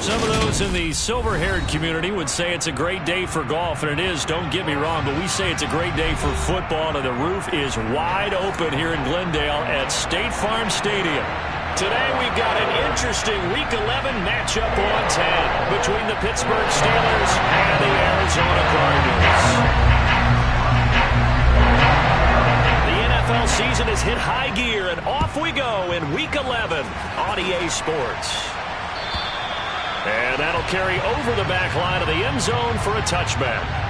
Some of those in the silver-haired community would say it's a great day for golf, and it is, don't get me wrong, but we say it's a great day for football, and the roof is wide open here in Glendale at State Farm Stadium. Today we've got an interesting Week 11 matchup on tap between the Pittsburgh Steelers and the Arizona Cardinals. The NFL season has hit high gear, and off we go in Week 11 on EA Sports. And that'll carry over the back line of the end zone for a touchback.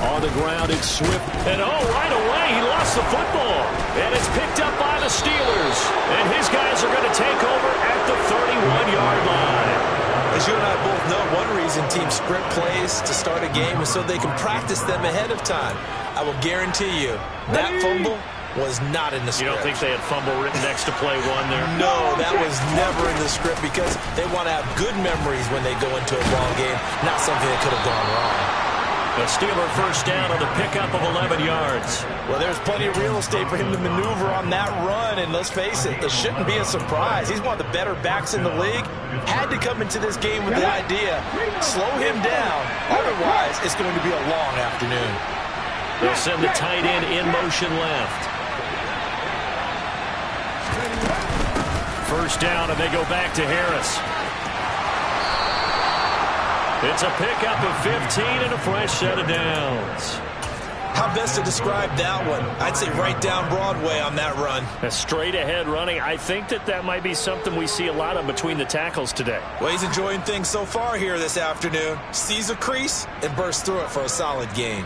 On the ground, it's Swift. And right away, he lost the football. And it's picked up by the Steelers. And his guys are going to take over at the 31-yard line. As you and I both know, one reason teams script plays to start a game is so they can practice them ahead of time. I will guarantee you, that fumble was not in the script. You don't think they had fumble written next to play one there? No, that was never in the script because they want to have good memories when they go into a ball game, not something that could have gone wrong. The Steeler first down on the pickup of 11 yards. Well, there's plenty of real estate for him to maneuver on that run, and let's face it, it shouldn't be a surprise. He's one of the better backs in the league. Had to come into this game with the idea, slow him down, otherwise it's going to be a long afternoon. They'll send the tight end in motion left. First down, and they go back to Harris. It's a pickup of 15 and a fresh set of downs. How best to describe that one? I'd say right down Broadway on that run. A straight ahead running. I think that might be something we see a lot of between the tackles today. Well, he's enjoying things so far here this afternoon. Sees a crease and bursts through it for a solid gain.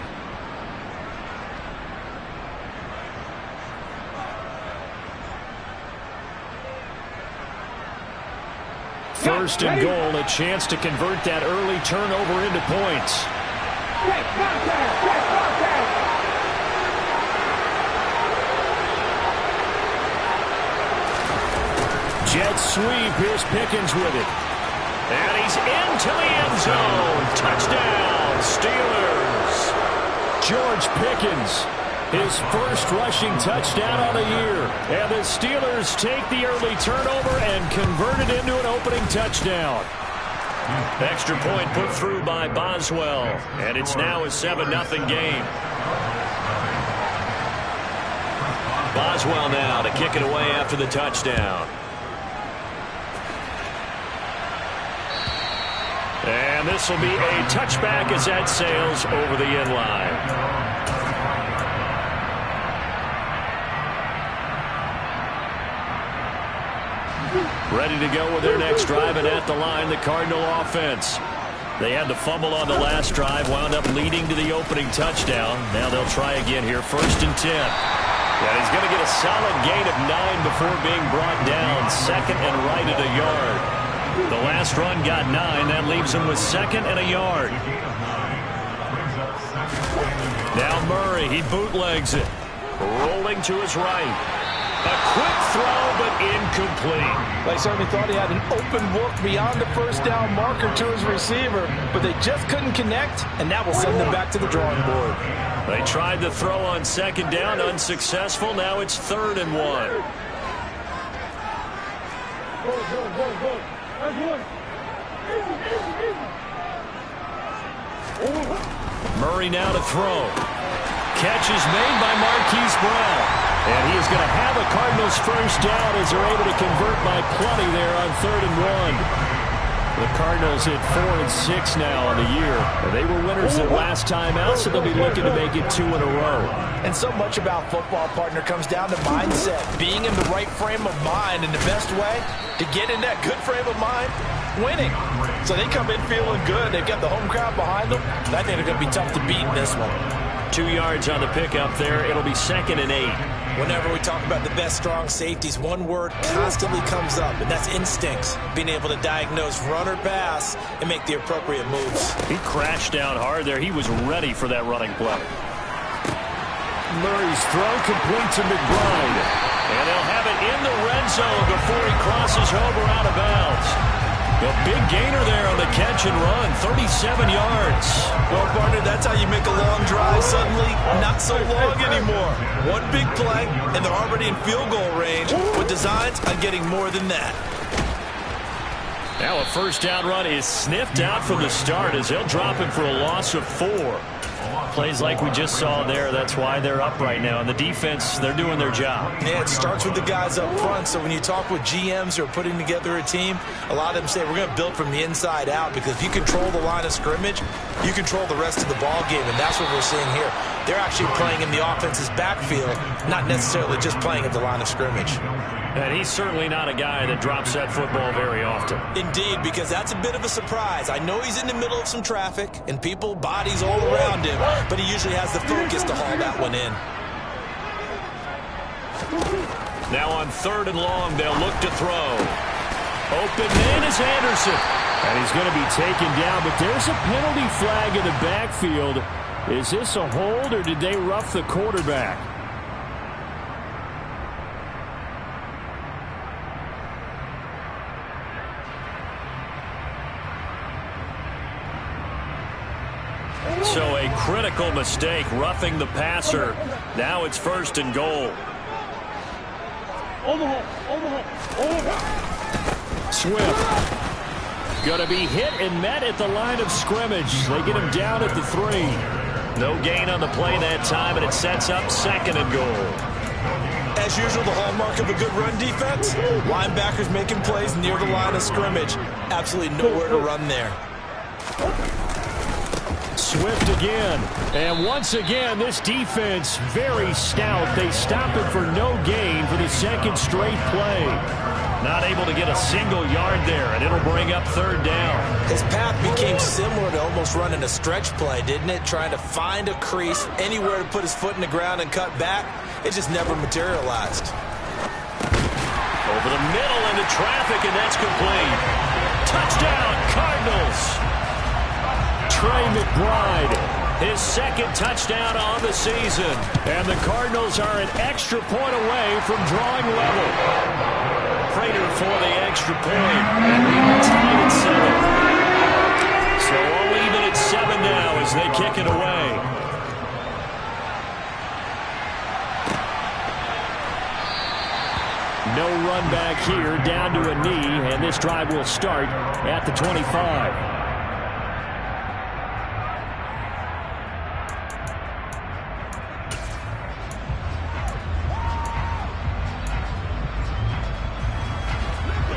First and goal, a chance to convert that early turnover into points. Jet sweep, here's Pickens with it. And he's into the end zone. Touchdown, Steelers. George Pickens, his first rushing touchdown on the year. And the Steelers take the early turnover and convert it into an opening touchdown. Extra point put through by Boswell. And it's now a 7-0 game. Boswell now to kick it away after the touchdown. And this will be a touchback as that sails over the end line. Ready to go with their next drive, and at the line, the Cardinal offense. They had the fumble on the last drive, wound up leading to the opening touchdown. Now they'll try again here, 1st and 10. And he's going to get a solid gain of 9 before being brought down. 2nd and right at a yard. The last run got 9. That leaves him with 2nd and a yard. Now Murray, he bootlegs it. Rolling to his right. A quick throw, but incomplete. They certainly thought he had an open look beyond the first down marker to his receiver, but they just couldn't connect, and that will send them back to the drawing board. They tried the throw on 2nd down, unsuccessful. Now it's 3rd and 1. Murray now to throw. Catch is made by Marquise Brown. And he is going to have a Cardinals first down as they're able to convert by plenty there on 3rd and 1. The Cardinals hit 4 and 6 now on the year. And they were winners their last time out, so they'll be looking to make it 2 in a row. And so much about football, partner, comes down to mindset. Being in the right frame of mind, and the best way to get in that good frame of mind, winning. So they come in feeling good. They've got the home crowd behind them. I think they're going to be tough to beat in this one. 2 yards on the pickup there. It'll be 2nd and 8. Whenever we talk about the best strong safeties, one word constantly comes up, and that's instincts. Being able to diagnose run or pass and make the appropriate moves. He crashed down hard there. He was ready for that running play. Murray's throw complete to McBride. And they'll have it in the red zone before he crosses over out of bounds. A big gainer there on the catch and run, 37 yards. Well, partner, that's how you make a long drive suddenly not so long anymore. One big play, and they're already in field goal range with designs on getting more than that. Now a first down run is sniffed out from the start as they'll drop him for a loss of 4. Plays like we just saw there. That's why they're up right now. And the defense, they're doing their job. Yeah, it starts with the guys up front. So when you talk with GMs who are putting together a team, a lot of them say we're going to build from the inside out, because if you control the line of scrimmage, you control the rest of the ball game. And that's what we're seeing here. They're actually playing in the offense's backfield, not necessarily just playing at the line of scrimmage. And he's certainly not a guy that drops that football very often. Indeed, because that's a bit of a surprise. I know he's in the middle of some traffic and people, bodies all around him, but he usually has the focus to haul that one in. Now on 3rd and long, they'll look to throw. Open man is Anderson. And he's going to be taken down, but there's a penalty flag in the backfield. Is this a hold, or did they rough the quarterback? So a critical mistake, roughing the passer. Now it's 1st and goal. Swift. Going to be hit and met at the line of scrimmage. They get him down at the 3. No gain on the play that time, and it sets up 2nd and goal. As usual, the hallmark of a good run defense, linebackers making plays near the line of scrimmage. Absolutely nowhere to run there. Swift again. And once again, this defense very stout. They stop it for no gain for the 2nd straight play. Not able to get a single yard there, and it'll bring up 3rd down. His path became similar to almost running a stretch play, didn't it? Trying to find a crease, anywhere to put his foot in the ground and cut back. It just never materialized. Over the middle into traffic, and that's complete. Touchdown, Cardinals. Trey McBride, his 2nd touchdown on the season. And the Cardinals are an extra point away from drawing level. Prater for the extra point. And we're tied at 7. So all even at 7 now as they kick it away. No run back here, down to a knee, and this drive will start at the 25.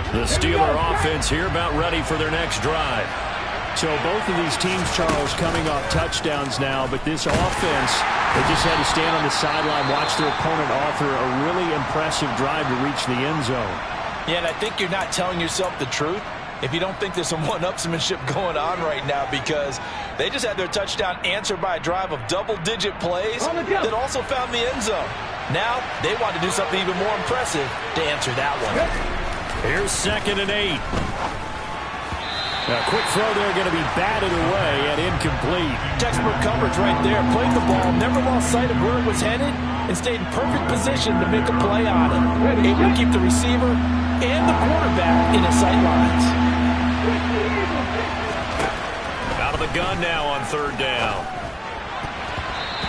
The Steeler offense here about ready for their next drive. So both of these teams, Charles, coming off touchdowns now, but this offense, they just had to stand on the sideline, watch their opponent offer a really impressive drive to reach the end zone. Yeah, and I think you're not telling yourself the truth if you don't think there's some one-upsmanship going on right now, because they just had their touchdown answered by a drive of double-digit plays that also found the end zone. Now they want to do something even more impressive to answer that one. Here's 2nd and 8. A quick throw there, going to be batted away and incomplete. Textbook coverage right there. Played the ball, never lost sight of where it was headed, and stayed in perfect position to make a play on it. Able to keep the receiver and the quarterback in his sight lines. Out of the gun now on 3rd down.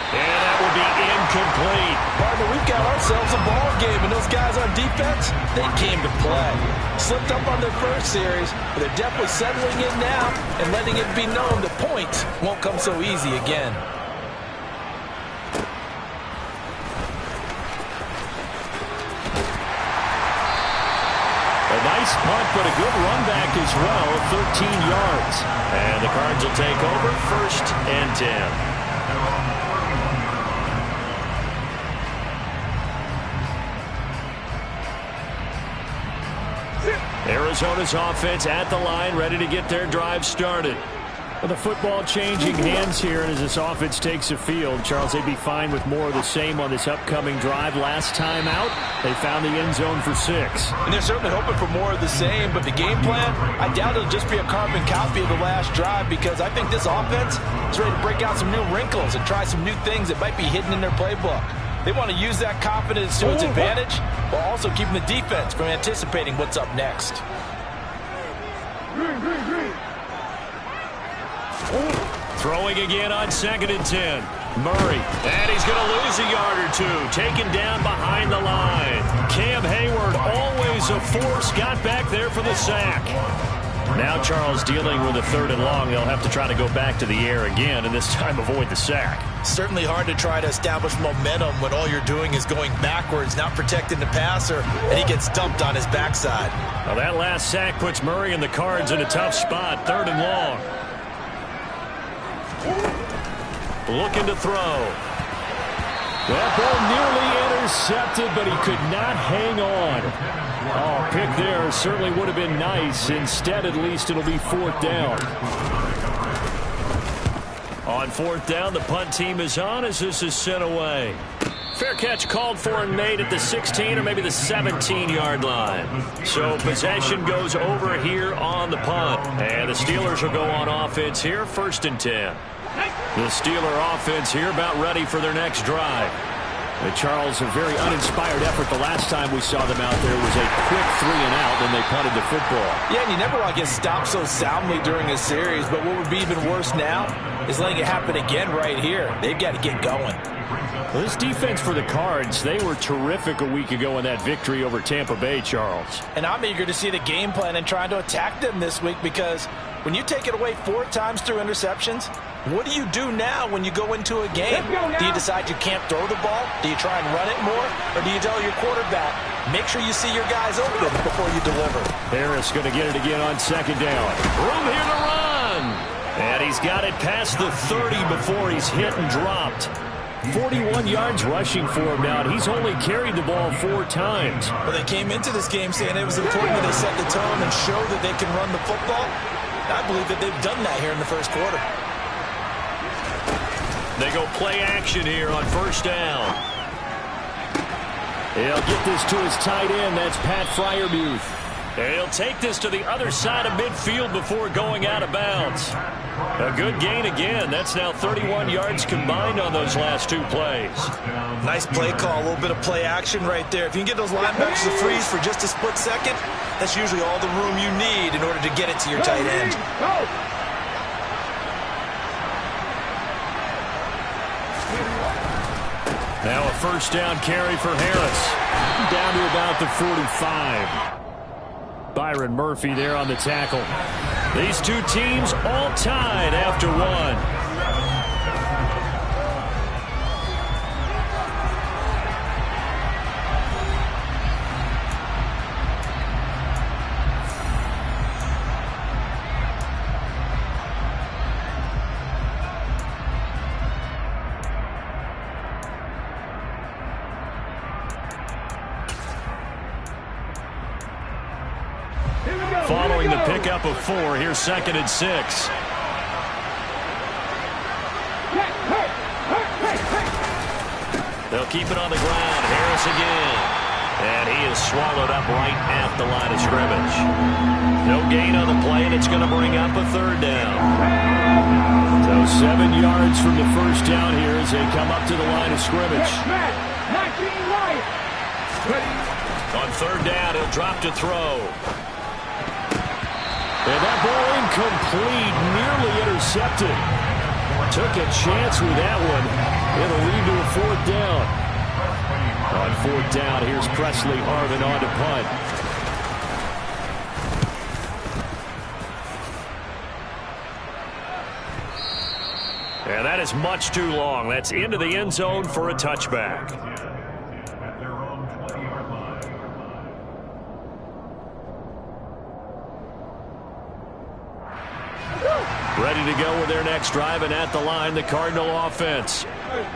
And that will be incomplete. Partner, we've got ourselves a ball game, and those guys on defense, they came to play. Slipped up on their first series, but they're definitely settling in now and letting it be known the points won't come so easy again. A nice punt, but a good run back as well, 13 yards. And the Cards will take over 1st and 10. Arizona's offense at the line, ready to get their drive started. Well, the football changing hands here as this offense takes the field. Charles, they'd be fine with more of the same on this upcoming drive. Last time out, they found the end zone for 6. And they're certainly hoping for more of the same, but the game plan, I doubt it'll just be a carbon copy of the last drive, because I think this offense is ready to break out some new wrinkles and try some new things that might be hidden in their playbook. They want to use that confidence to its advantage while also keeping the defense from anticipating what's up next. Throwing again on 2nd and 10. Murray. And he's going to lose a yard or two. Taken down behind the line. Cam Hayward, always a force, got back there for the sack. Now Charles dealing with a 3rd and long. They'll have to try to go back to the air again, and this time avoid the sack. Certainly hard to try to establish momentum when all you're doing is going backwards, not protecting the passer, and he gets dumped on his backside. Well, that last sack puts Murray and the Cards in a tough spot. 3rd and long. Looking to throw. That ball nearly intercepted, but he could not hang on. Oh, pick there certainly would have been nice. Instead, at least it'll be 4th down. On 4th down, the punt team is on as this is sent away. Fair catch called for and made at the 16 or maybe the 17-yard line. So possession goes over here on the punt. And the Steelers will go on offense here, 1st and 10. The Steeler offense here about ready for their next drive. And Charles, a very uninspired effort the last time we saw them out there was a quick 3 and out, and they punted the football. Yeah, and you never want to get stopped so soundly during a series, but what would be even worse now is letting it happen again right here. They've got to get going. Well, this defense for the Cards, they were terrific a week ago in that victory over Tampa Bay, Charles. And I'm eager to see the game plan and trying to attack them this week, because when you take it away 4 times through interceptions, what do you do now when you go into a game? Do you decide you can't throw the ball? Do you try and run it more? Or do you tell your quarterback, make sure you see your guys open before you deliver? Harris going to get it again on 2nd down. Room here to run. And he's got it past the 30 before he's hit and dropped. 41 yards rushing for him now, and he's only carried the ball 4 times. Well, they came into this game saying it was important that they set the tone and show that they can run the football. I believe that they've done that here in the 1st quarter. They go play action here on 1st down. He'll get this to his tight end. That's Pat Freiermuth. And he'll take this to the other side of midfield before going out of bounds. A good gain again. That's now 31 yards combined on those last 2 plays. Nice play call, a little bit of play action right there. If you can get those linebackers to freeze for just a split second, that's usually all the room you need in order to get it to your tight end. Now a 1st down carry for Harris. Down to about the 45. Byron Murphy there on the tackle. These 2 teams all tied after 1. Following the pickup of 4, here's 2nd and 6. They'll keep it on the ground. Harris again. And he is swallowed up right at the line of scrimmage. No gain on the play, and it's going to bring up a 3rd down. So 7 yards from the 1st down here as they come up to the line of scrimmage. On 3rd down, he'll drop to throw. And that ball incomplete, nearly intercepted. Took a chance with that one. It'll lead to a 4th down. On 4th down, here's Presley Harvin on to punt. And that is much too long. That's into the end zone for a touchback. Ready to go with their next drive, and at the line, the Cardinal offense.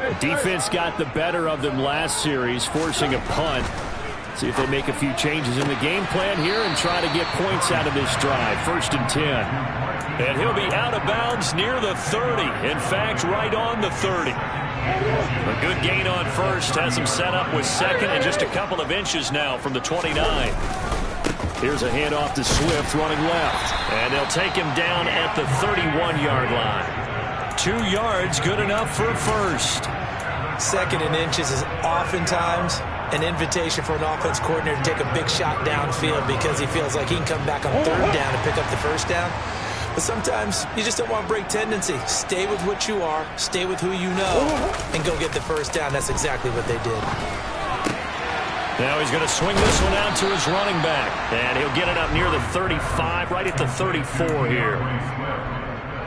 The defense got the better of them last series, forcing a punt. See if they make a few changes in the game plan here and try to get points out of this drive. 1st and 10. And he'll be out of bounds near the 30. In fact, right on the 30. A good gain on first. Has him set up with second and just a couple of inches now from the 29. Here's a handoff to Swift running left. And they'll take him down at the 31-yard line. 2 yards, good enough for a first. 2nd and inches is oftentimes an invitation for an offense coordinator to take a big shot downfield because he feels like he can come back on 3rd down and pick up the 1st down. But sometimes you just don't want to break tendency. Stay with what you are, stay with who you know, and go get the 1st down. That's exactly what they did. Now he's going to swing this one out to his running back. And he'll get it up near the 35, right at the 34 here.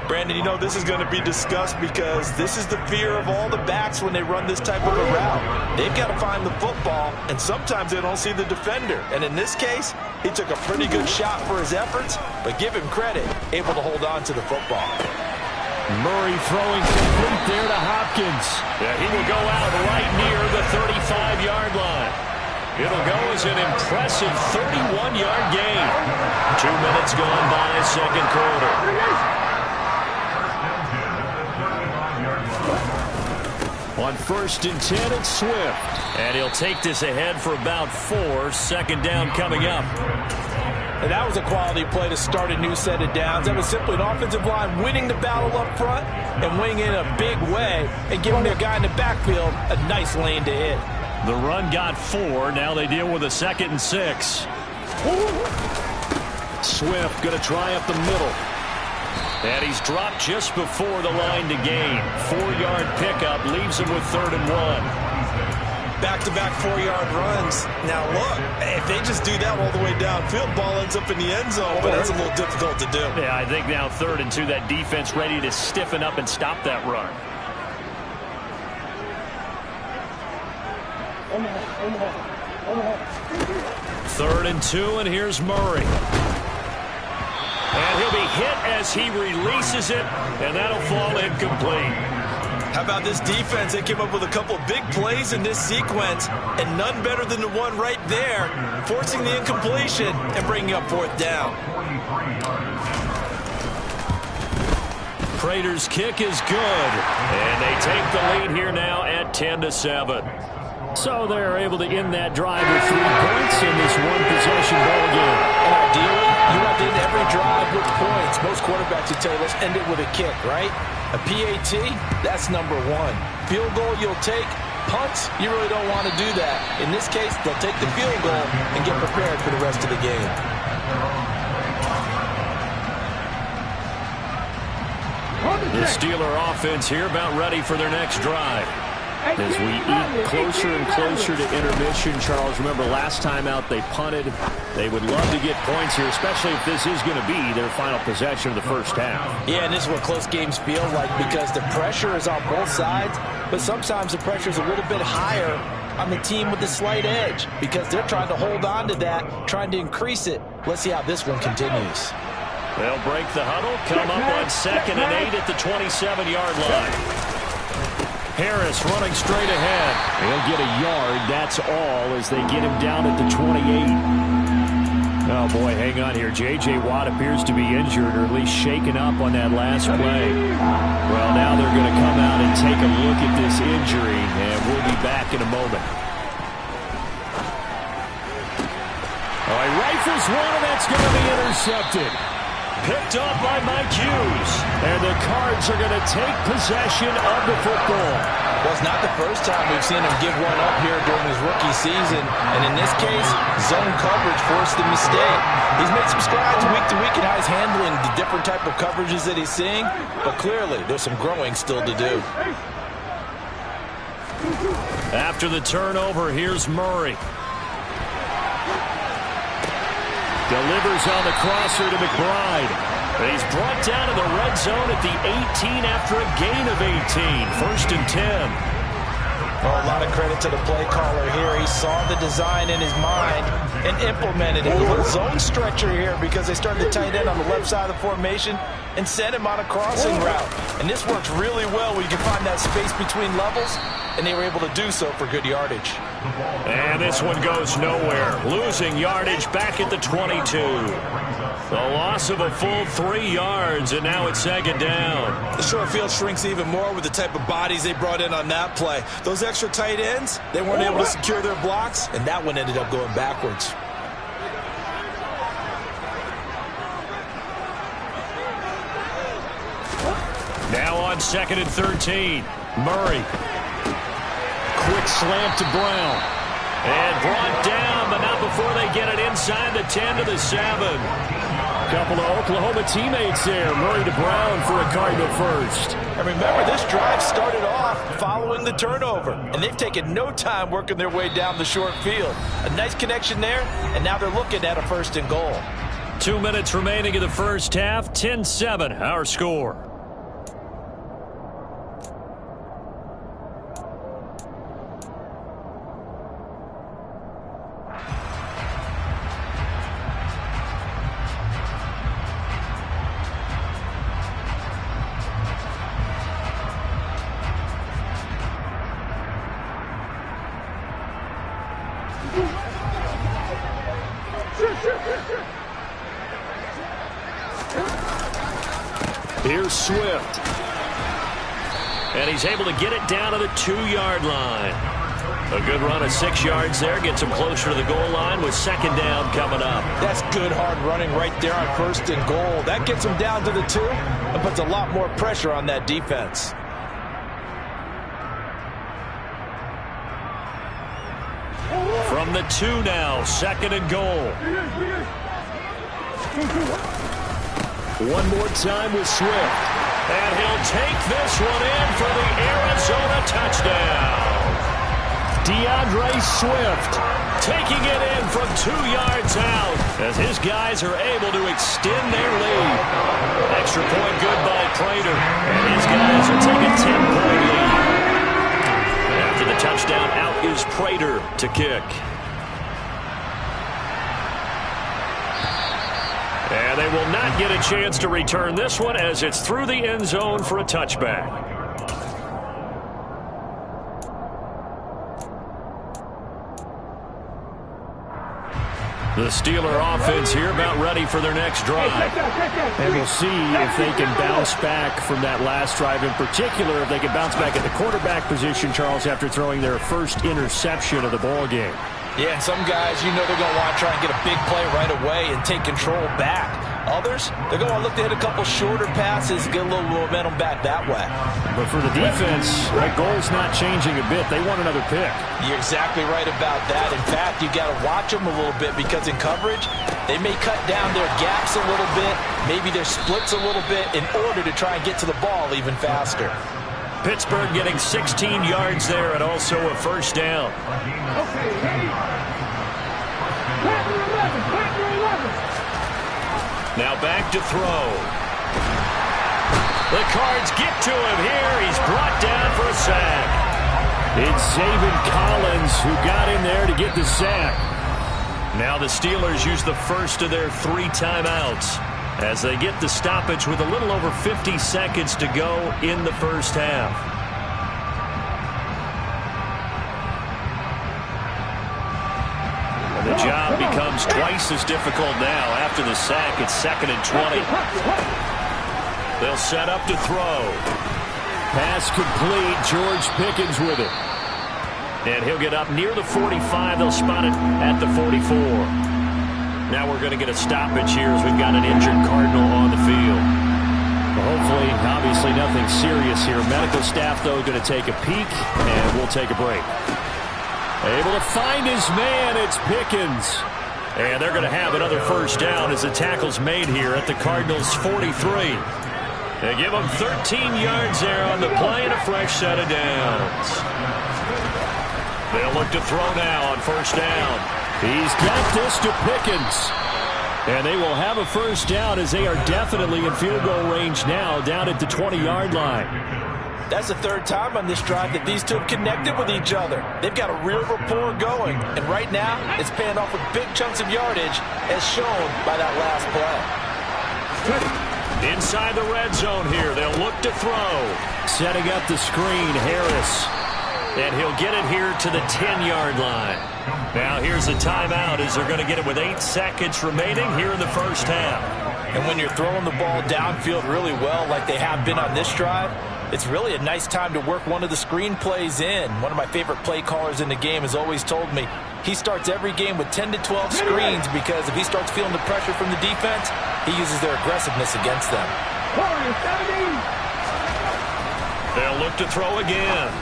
Brandon, you know, this is going to be discussed because this is the fear of all the backs when they run this type of a route. They've got to find the football, and sometimes they don't see the defender. And in this case, he took a pretty good shot for his efforts, but give him credit, able to hold on to the football. Murray throwing complete there to Hopkins. Yeah, he will go out right near the 35-yard line. It'll go as an impressive 31-yard gain. 2 minutes gone by, 2nd quarter. On 1st and 10, it's Swift. And he'll take this ahead for about 4. 2nd down coming up. And that was a quality play to start a new set of downs. That was simply an offensive line winning the battle up front and winning in a big way and giving their guy in the backfield a nice lane to hit. The run got 4. Now they deal with a 2nd and 6. Swift going to try up the middle. And he's dropped just before the line to gain. 4-yard pickup leaves him with 3rd and 1. Back-to-back 4-yard runs. Now look, if they just do that all the way downfield, ball ends up in the end zone, but that's a little difficult to do. Yeah, I think now 3rd and 2, that defense ready to stiffen up and stop that run. Third and 2, and here's Murray. And he'll be hit as he releases it, and that'll fall incomplete. How about this defense? They came up with a couple big plays in this sequence, and none better than the one right there, forcing the incompletion and bringing up 4th down. Prater's kick is good, and they take the lead here now at 10-7. So they're able to end that drive with 3 points in this one-possession ball game. And ideally, you want to end every drive with points. Most quarterbacks would tell you, let's end it with a kick, right? A PAT, that's number 1. Field goal you'll take. Punts, you really don't want to do that. In this case, they'll take the field goal and get prepared for the rest of the game. The Steeler offense here about ready for their next drive. As we eat closer and closer to intermission, Charles, remember last time out they punted. They would love to get points here, especially if this is going to be their final possession of the first half. Yeah, and this is what close games feel like because the pressure is on both sides, but sometimes the pressure is a little bit higher on the team with the slight edge because they're trying to hold on to that, trying to increase it. Let's see how this one continues. They'll break the huddle, come up on 2nd and 8 at the 27-yard line. Harris running straight ahead. He'll get a yard, that's all, as they get him down at the 28. Oh, boy, hang on here. J.J. Watt appears to be injured or at least shaken up on that last play. Well, now they're going to come out and take a look at this injury, and we'll be back in a moment. Oh, he rifles one, and that's going to be intercepted. Picked up by Mike Hughes. And the Cards are going to take possession of the football. Well, it's not the first time we've seen him give one up here during his rookie season. And in this case, zone coverage forced the mistake. He's made some strides week to week in how he's handling the different type of coverages that he's seeing. But clearly, there's some growing still to do. After the turnover, here's Murray. Delivers on the crosser to McBride. But he's brought down to the red zone at the 18 after a gain of 18. 1st and 10. Well, a lot of credit to the play caller here. He saw the design in his mind and implemented it. A little zone stretcher here because they started the tight end on the left side of the formation and sent him on a crossing route. And this works really well where you can find that space between levels. and they were able to do so for good yardage. And this one goes nowhere. Losing yardage back at the 22. A loss of a full 3 yards, and now it's second down. The short field shrinks even more with the type of bodies they brought in on that play. Those extra tight ends, they weren't able to secure their blocks, and that one ended up going backwards. Now on 2nd and 13. Murray. Quick slant to Brown. And brought down, but not before they get it inside the 10 to the 7. Couple of Oklahoma teammates there. Murray to Brown for a Cardinal first. And remember, this drive started off following the turnover, and they've taken no time working their way down the short field. A nice connection there, and now they're looking at a 1st and goal. 2 minutes remaining in the first half. 10-7, our score. Here's Swift. And he's able to get it down to the 2-yard line. A good run of 6 yards there. Gets him closer to the goal line with 2nd down coming up. That's good hard running right there on 1st and goal. That gets him down to the 2 and puts a lot more pressure on that defense. From the 2 now, 2nd and goal. One more time with Swift. And he'll take this one in for the Arizona touchdown. DeAndre Swift taking it in from 2 yards out as his guys are able to extend their lead. Extra point good by Prater. And his guys will take a 10-point lead. After the touchdown, out is Prater to kick. And they will not get a chance to return this one as it's through the end zone for a touchback. The Steeler offense here about ready for their next drive. And we'll see if they can bounce back from that last drive. In particular, if they can bounce back at the quarterback position, Charles, after throwing their first interception of the ball game. Yeah, and some guys, you know they're going to want to try and get a big play right away and take control back. Others, they're going to look to hit a couple shorter passes, get a little momentum back that way. But for the defense, that goal's not changing a bit. They want another pick. You're exactly right about that. In fact, you got to watch them a little bit because in coverage, they may cut down their gaps a little bit, maybe their splits a little bit in order to try and get to the ball even faster. Pittsburgh getting 16 yards there and also a 1st down. Now back to throw. The Cards get to him here. He's brought down for a sack. It's Zaven Collins who got in there to get the sack. Now the Steelers use the first of their 3 timeouts as they get the stoppage with a little over 50 seconds to go in the first half. And the job becomes twice as difficult now after the sack. It's 2nd and 20. They'll set up to throw. Pass complete. George Pickens with it. And he'll get up near the 45. They'll spot it at the 44. Now we're going to get a stoppage here as we've got an injured Cardinal on the field. Well, hopefully, obviously nothing serious here. Medical staff, though, going to take a peek, and we'll take a break. Able to find his man. It's Pickens. And they're going to have another 1st down as the tackle's made here at the Cardinals' 43. They give them 13 yards there on the play and a fresh set of downs. They'll look to throw now on 1st down. He's got this to Pickens. And they will have a 1st down as they are definitely in field goal range now down at the 20-yard line. That's the 3rd time on this drive that these two have connected with each other. They've got a real rapport going. And right now, it's paying off with big chunks of yardage as shown by that last play. Inside the red zone here, they'll look to throw. Setting up the screen, Harris. And he'll get it here to the 10-yard line. Now here's a timeout as they're going to get it with 8 seconds remaining here in the first half. And when you're throwing the ball downfield really well like they have been on this drive, it's really a nice time to work one of the screen plays in. One of my favorite play callers in the game has always told me he starts every game with 10 to 12 screens because if he starts feeling the pressure from the defense, he uses their aggressiveness against them. They'll look to throw again.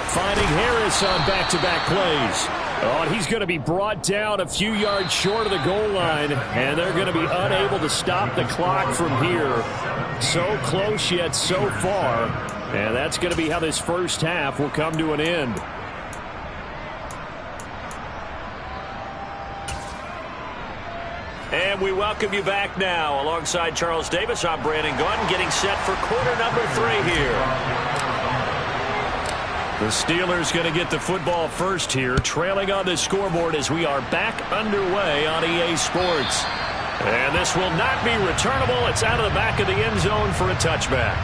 Finding Harris on back-to-back plays. Oh, and he's going to be brought down a few yards short of the goal line, and they're going to be unable to stop the clock from here. So close yet so far, and that's going to be how this first half will come to an end. And we welcome you back now. Alongside Charles Davis, I'm Brandon Gaudin, getting set for quarter number 3 here. The Steelers going to get the football first here, trailing on the scoreboard as we are back underway on EA Sports. And this will not be returnable. It's out of the back of the end zone for a touchback.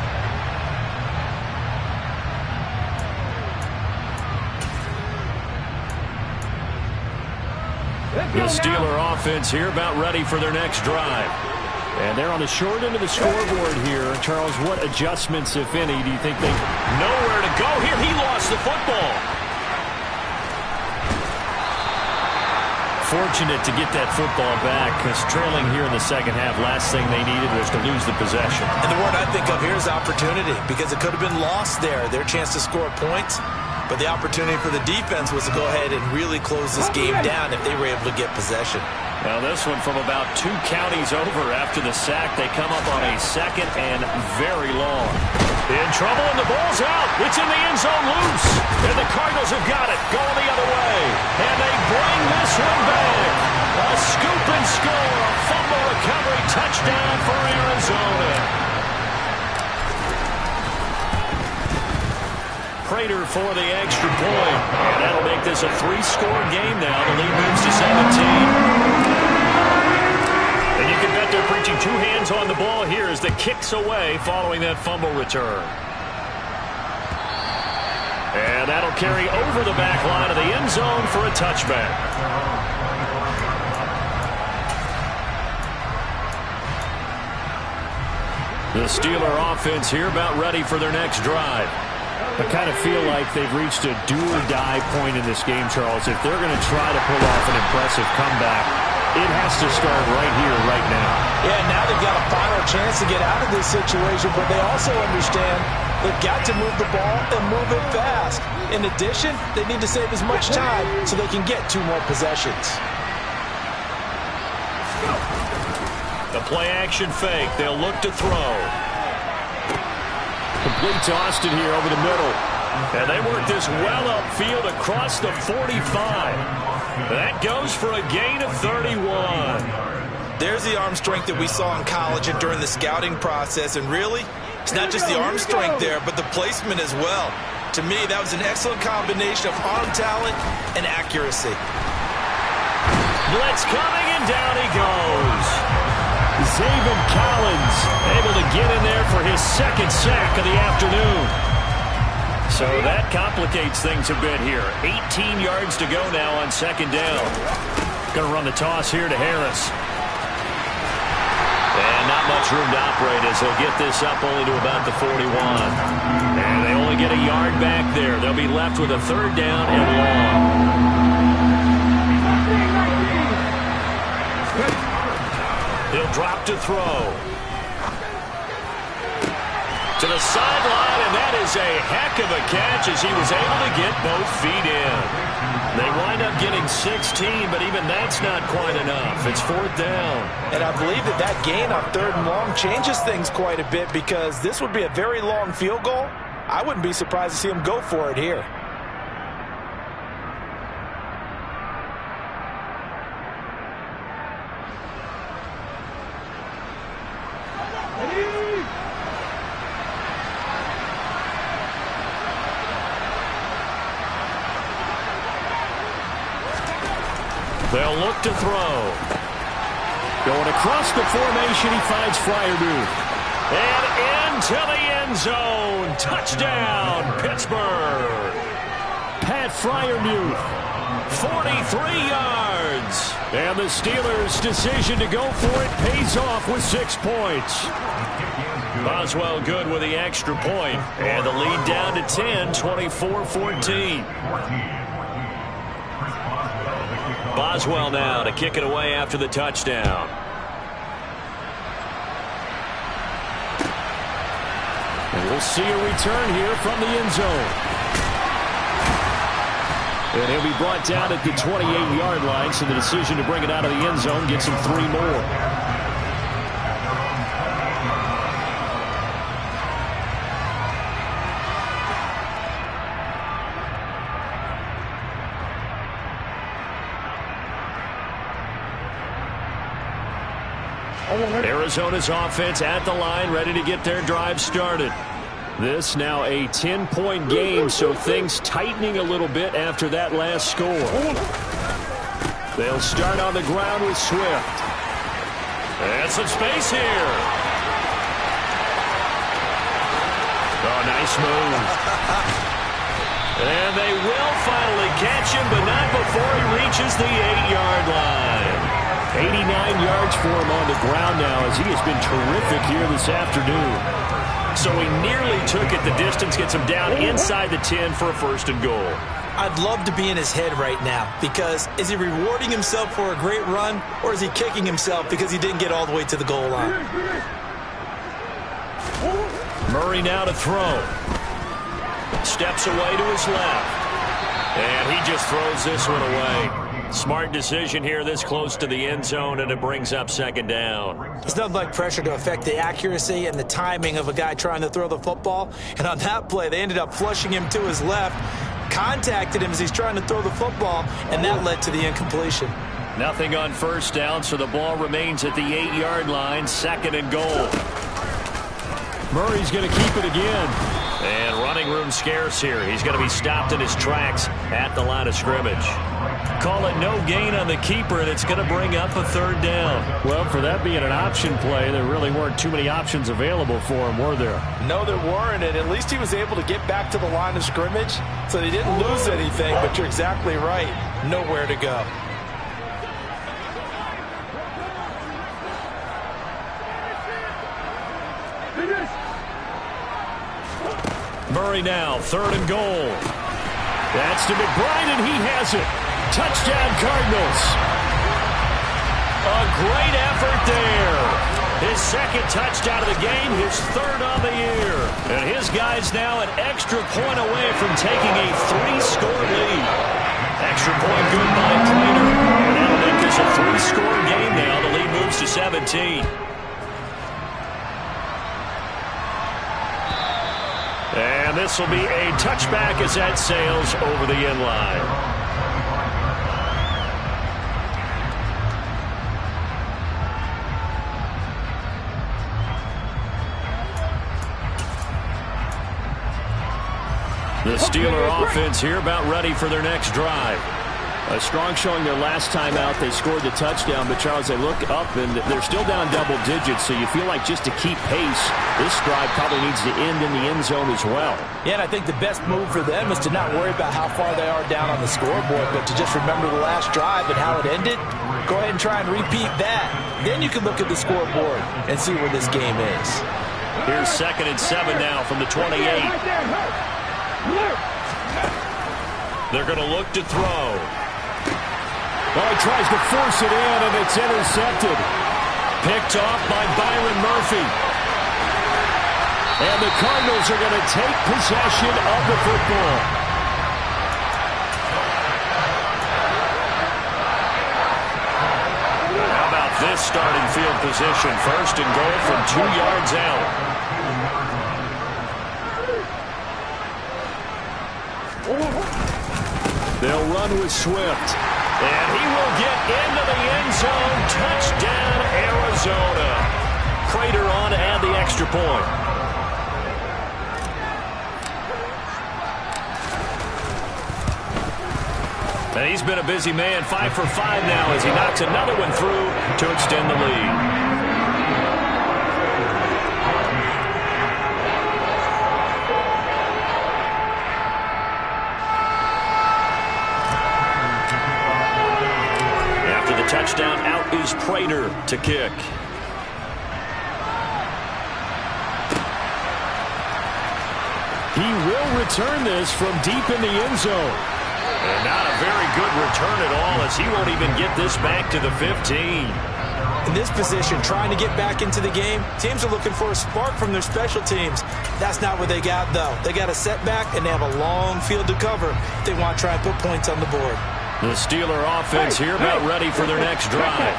The Steeler offense here about ready for their next drive. And they're on the short end of the scoreboard here. Charles, what adjustments, if any, do you think they know where to go here? He lost the football. Fortunate to get that football back because trailing here in the second half, last thing they needed was to lose the possession. And the word I think of here is opportunity because it could have been lost there, their chance to score points. But the opportunity for the defense was to go ahead and really close this game down if they were able to get possession. Now this one from about 2 counties over after the sack. They come up on a second and very long. In trouble and the ball's out. It's in the end zone loose. And the Cardinals have got it going the other way. And they bring this one back. A scoop and score. A fumble recovery touchdown for Arizona. Prater for the extra point. And that'll make this a 3-score game now. The lead moves to 17. And you can bet they're preaching 2 hands on the ball here as the kick's away following that fumble return. And that'll carry over the back line of the end zone for a touchback. The Steeler offense here about ready for their next drive. I kind of feel like they've reached a do-or-die point in this game, Charles. If they're going to try to pull off an impressive comeback, it has to start right here, right now. Yeah, now they've got a final chance to get out of this situation, but they also understand they've got to move the ball and move it fast. In addition, they need to save as much time so they can get 2 more possessions. The play-action fake. They'll look to throw. Complete to Austin here over the middle. And they work this well upfield across the 45. That goes for a gain of 31. There's the arm strength that we saw in college and during the scouting process. And really, it's not just the arm strength there, but the placement as well. To me, that was an excellent combination of arm talent and accuracy. Blitz coming, and down he goes. Zaven Collins able to get in there for his 2nd sack of the afternoon. So that complicates things a bit here. 18 yards to go now on 2nd down. Going to run the toss here to Harris. And not much room to operate as they'll get this up only to about the 41. And they only get a yard back there. They'll be left with a 3rd down and long. He'll drop to throw. To the sideline, and that is a heck of a catch as he was able to get both feet in. They wind up getting 16, but even that's not quite enough. It's 4th down. And I believe that gain on 3rd and long changes things quite a bit because this would be a very long field goal. I wouldn't be surprised to see him go for it here. They'll look to throw. Going across the formation, he finds Freiermuth. And into the end zone. Touchdown, Pittsburgh. Pat Fryermuth. 43 yards. And the Steelers' decision to go for it pays off with 6 points. Boswell good with the extra point. And the lead down to 10, 24-14. Boswell now to kick it away after the touchdown. And we'll see a return here from the end zone. And he'll be brought down at the 28-yard line, so the decision to bring it out of the end zone gets him 3 more. Arizona's offense at the line, ready to get their drive started. This now a 10-point game, so things tightening a little bit after that last score. They'll start on the ground with Swift. And some space here. Oh, nice move. And they will finally catch him, but not before he reaches the 8-yard line. 89 yards for him on the ground now, as he has been terrific here this afternoon. So he nearly took it the distance, gets him down inside the 10 for a 1st and goal. I'd love to be in his head right now, because is he rewarding himself for a great run, or is he kicking himself because he didn't get all the way to the goal line? Murray now to throw. Steps away to his left. And he just throws this one away. Smart decision here this close to the end zone, and it brings up 2nd down. It's nothing like pressure to affect the accuracy and the timing of a guy trying to throw the football. And on that play, they ended up flushing him to his left, contacted him as he's trying to throw the football, and that led to the incompletion. Nothing on 1st down, so the ball remains at the 8-yard line, 2nd and goal. Murray's going to keep it again. And running room scarce here. He's going to be stopped in his tracks at the line of scrimmage. Call it no gain on the keeper, and it's going to bring up a 3rd down. Well, for that being an option play, there really weren't too many options available for him, were there? No, there weren't, and at least he was able to get back to the line of scrimmage, so they didn't lose anything, but you're exactly right. Nowhere to go. Murray now, 3rd and goal. That's to McBride, and he has it. Touchdown, Cardinals. A great effort there. His 2nd touchdown of the game, his 3rd on the year. And his guy's now an extra point away from taking a 3-score lead. Extra point good by Prater. And that'll make this a 3-score game now. The lead moves to 17. And this will be a touchback as that sails over the end line. The Steeler offense here about ready for their next drive. A strong showing their last time out. They scored the touchdown, but Charles, they look up and they're still down double digits, so you feel like just to keep pace, this drive probably needs to end in the end zone as well. Yeah, and I think the best move for them is to not worry about how far they are down on the scoreboard, but to just remember the last drive and how it ended. Go ahead and try and repeat that. Then you can look at the scoreboard and see where this game is. Here's 2nd and 7 now from the 28. They're going to look to throw. Well, he tries to force it in, and it's intercepted. Picked off by Byron Murphy. And the Cardinals are going to take possession of the football. How about this starting field position? 1st and goal from 2 yards out. They'll run with Swift. And he will get into the end zone. Touchdown, Arizona. Prater on to add the extra point. And he's been a busy man. 5 for 5 now as he knocks another one through to extend the lead. Prater to kick. He will return this from deep in the end zone. And not a very good return at all, as he won't even get this back to the 15. In this position, trying to get back into the game, teams are looking for a spark from their special teams. That's not what they got, though. They got a setback, and they have a long field to cover if they want to try and put points on the board. The Steeler offense here about ready for their next drive.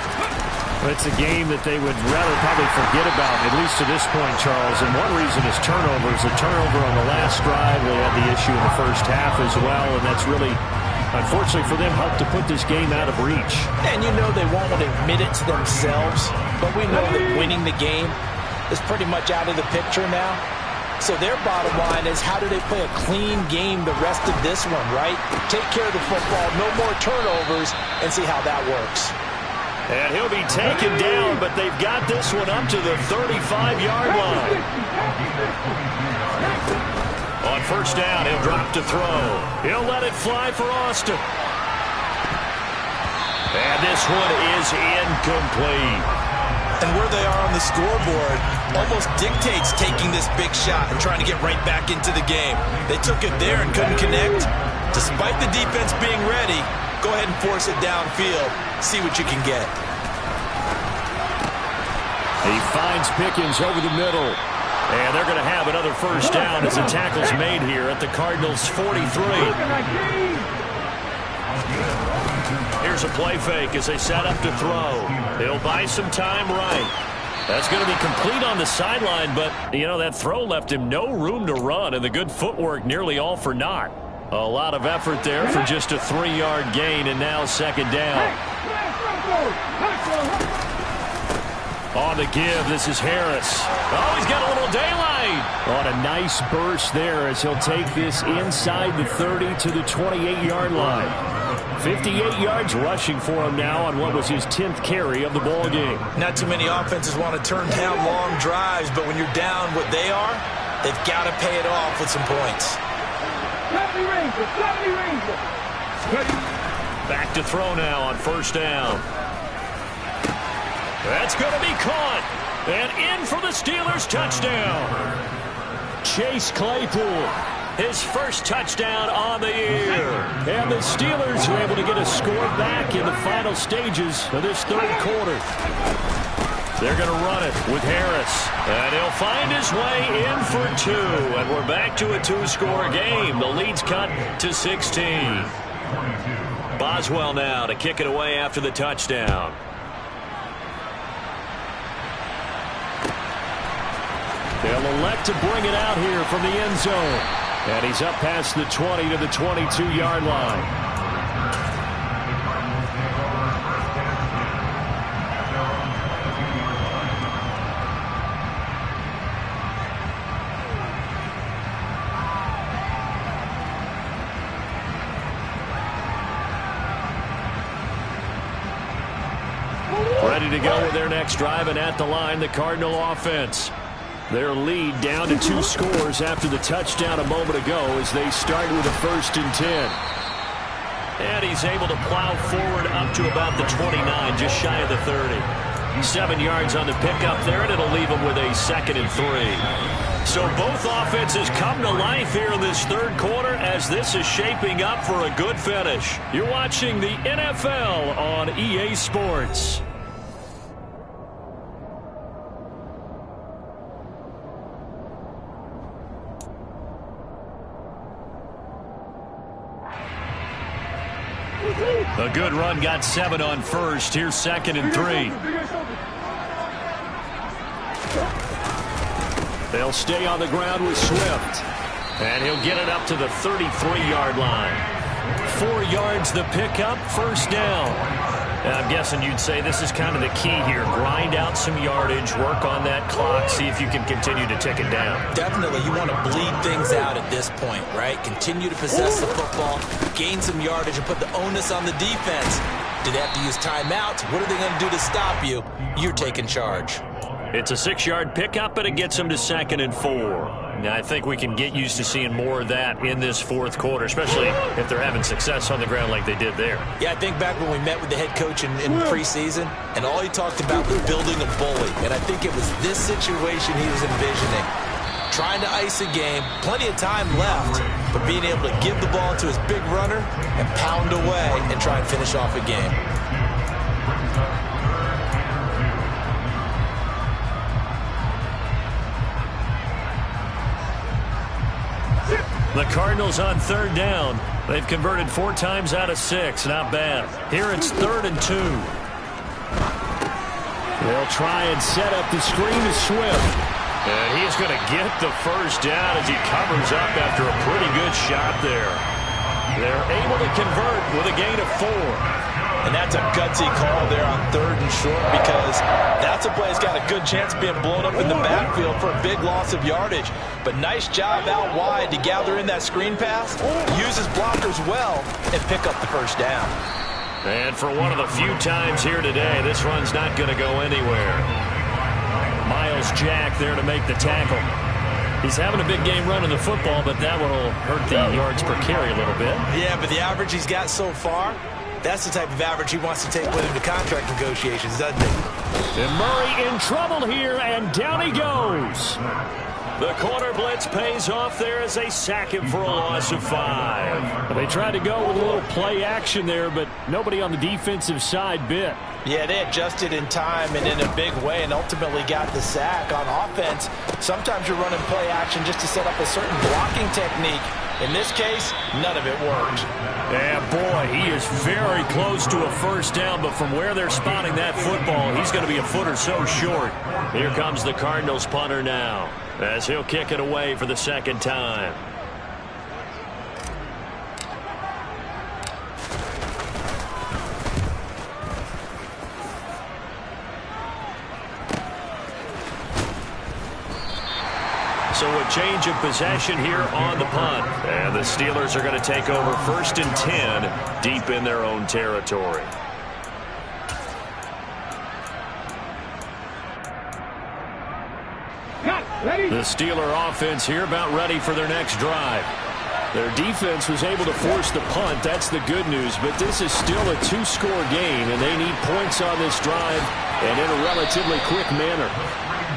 It's a game that they would rather probably forget about, at least to this point, Charles. And one reason is turnovers. A turnover on the last drive. They had the issue in the first half as well, and that's really, unfortunately for them, helped to put this game out of reach. And you know they won't want to admit it to themselves, but we know that winning the game is pretty much out of the picture now. So their bottom line is, how do they play a clean game the rest of this one, right? Take care of the football, no more turnovers, and see how that works. And he'll be taken down, but they've got this one up to the 35-yard line. On first down, he'll drop to throw. He'll let it fly for Austin. And this one is incomplete. And where they are on the scoreboard almost dictates taking this big shot and trying to get right back into the game. They took it there and couldn't connect. Despite the defense being ready, go ahead and force it downfield. See what you can get. He finds Pickens over the middle. And they're going to have another first down as the tackle's made here at the Cardinals' 43. Here's a play fake as they set up to throw. He'll buy some time right. That's going to be complete on the sideline, but, you know, that throw left him no room to run, and the good footwork nearly all for naught. A lot of effort there for just a 3-yard gain, and now second down. On the give, this is Harris. Oh, he's got a little daylight. On a nice burst there as he'll take this inside the 30 to the 28-yard line. 58 yards rushing for him now on what was his 10th carry of the ball game. Not too many offenses want to turn down long drives, but when you're down what they are, they've got to pay it off with some points. Back to throw now on first down. That's going to be caught. And in for the Steelers touchdown. Chase Claypool, his first touchdown on the year. And the Steelers are able to get a score back in the final stages of this third quarter. They're going to run it with Harris. And he'll find his way in for 2. And we're back to a 2-score game. The lead's cut to 16. Boswell now to kick it away after the touchdown. They'll elect to bring it out here from the end zone. And he's up past the 20 to the 22-yard line. Ready to go with their next drive, and at the line, the Cardinal offense. Their lead down to 2 scores after the touchdown a moment ago as they start with a 1st and 10. And he's able to plow forward up to about the 29, just shy of the 30. 7 yards on the pickup there, and it'll leave him with a 2nd and 3. So both offenses come to life here in this third quarter as this is shaping up for a good finish. You're watching the NFL on EA Sports. A good run, got 7 on first. Here's 2nd and 3. They'll stay on the ground with Swift. And he'll get it up to the 33-yard line. 4 yards the pickup, first down. And I'm guessing you'd say this is kind of the key here. Grind out some yardage, work on that clock, see if you can continue to tick it down. Definitely, you want to bleed things out at this point, right? Continue to possess the football, gain some yardage, and put the onus on the defense. Do they have to use timeouts? What are they going to do to stop you? You're taking charge. It's a 6-yard pickup, and it gets them to 2nd and 4. Now, I think we can get used to seeing more of that in this fourth quarter, especially if they're having success on the ground like they did there. Yeah, I think back when we met with the head coach in preseason, and all he talked about was building a bully. And I think it was this situation he was envisioning. Trying to ice a game, plenty of time left, but being able to give the ball to his big runner and pound away and try and finish off a game. The Cardinals on third down. They've converted 4 times out of 6. Not bad. Here it's 3rd and 2. They'll try and set up the screen to Swift. And he's going to get the first down as he covers up after a pretty good shot there. They're able to convert with a gain of 4. And that's a gutsy call there on 3rd and short, because that's a play that's got a good chance of being blown up in the backfield for a big loss of yardage. But nice job out wide to gather in that screen pass, use his blockers well, and pick up the first down. And for one of the few times here today, this run's not going to go anywhere. Miles Jack there to make the tackle. He's having a big game running the football, but that one will hurt the yards per carry a little bit. Yeah, but the average he's got so far, that's the type of average he wants to take with him to contract negotiations, doesn't he? And Murray in trouble here, and down he goes. The corner blitz pays off there as they sack him for a loss of 5. They tried to go with a little play action there, but nobody on the defensive side bit. Yeah, they adjusted in time and in a big way and ultimately got the sack. On offense, sometimes you're running play action just to set up a certain blocking technique. In this case, none of it worked. Yeah, boy, he is very close to a first down, but from where they're spotting that football, he's going to be a foot or so short. Here comes the Cardinals punter now, as he'll kick it away for the second time. So a change of possession here on the punt. And the Steelers are going to take over 1st and 10 deep in their own territory. The Steeler offense here about ready for their next drive. Their defense was able to force the punt. That's the good news. But this is still a 2-score game, and they need points on this drive and in a relatively quick manner.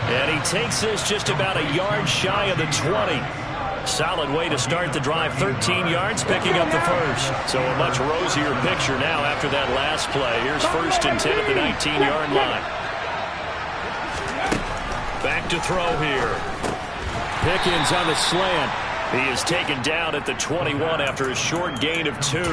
And he takes this just about a yard shy of the 20. Solid way to start the drive. 13 yards, picking up the first. So a much rosier picture now after that last play. Here's 1st and 10 at the 19-yard line. Back to throw here. Pickens on the slant. He is taken down at the 21 after a short gain of 2.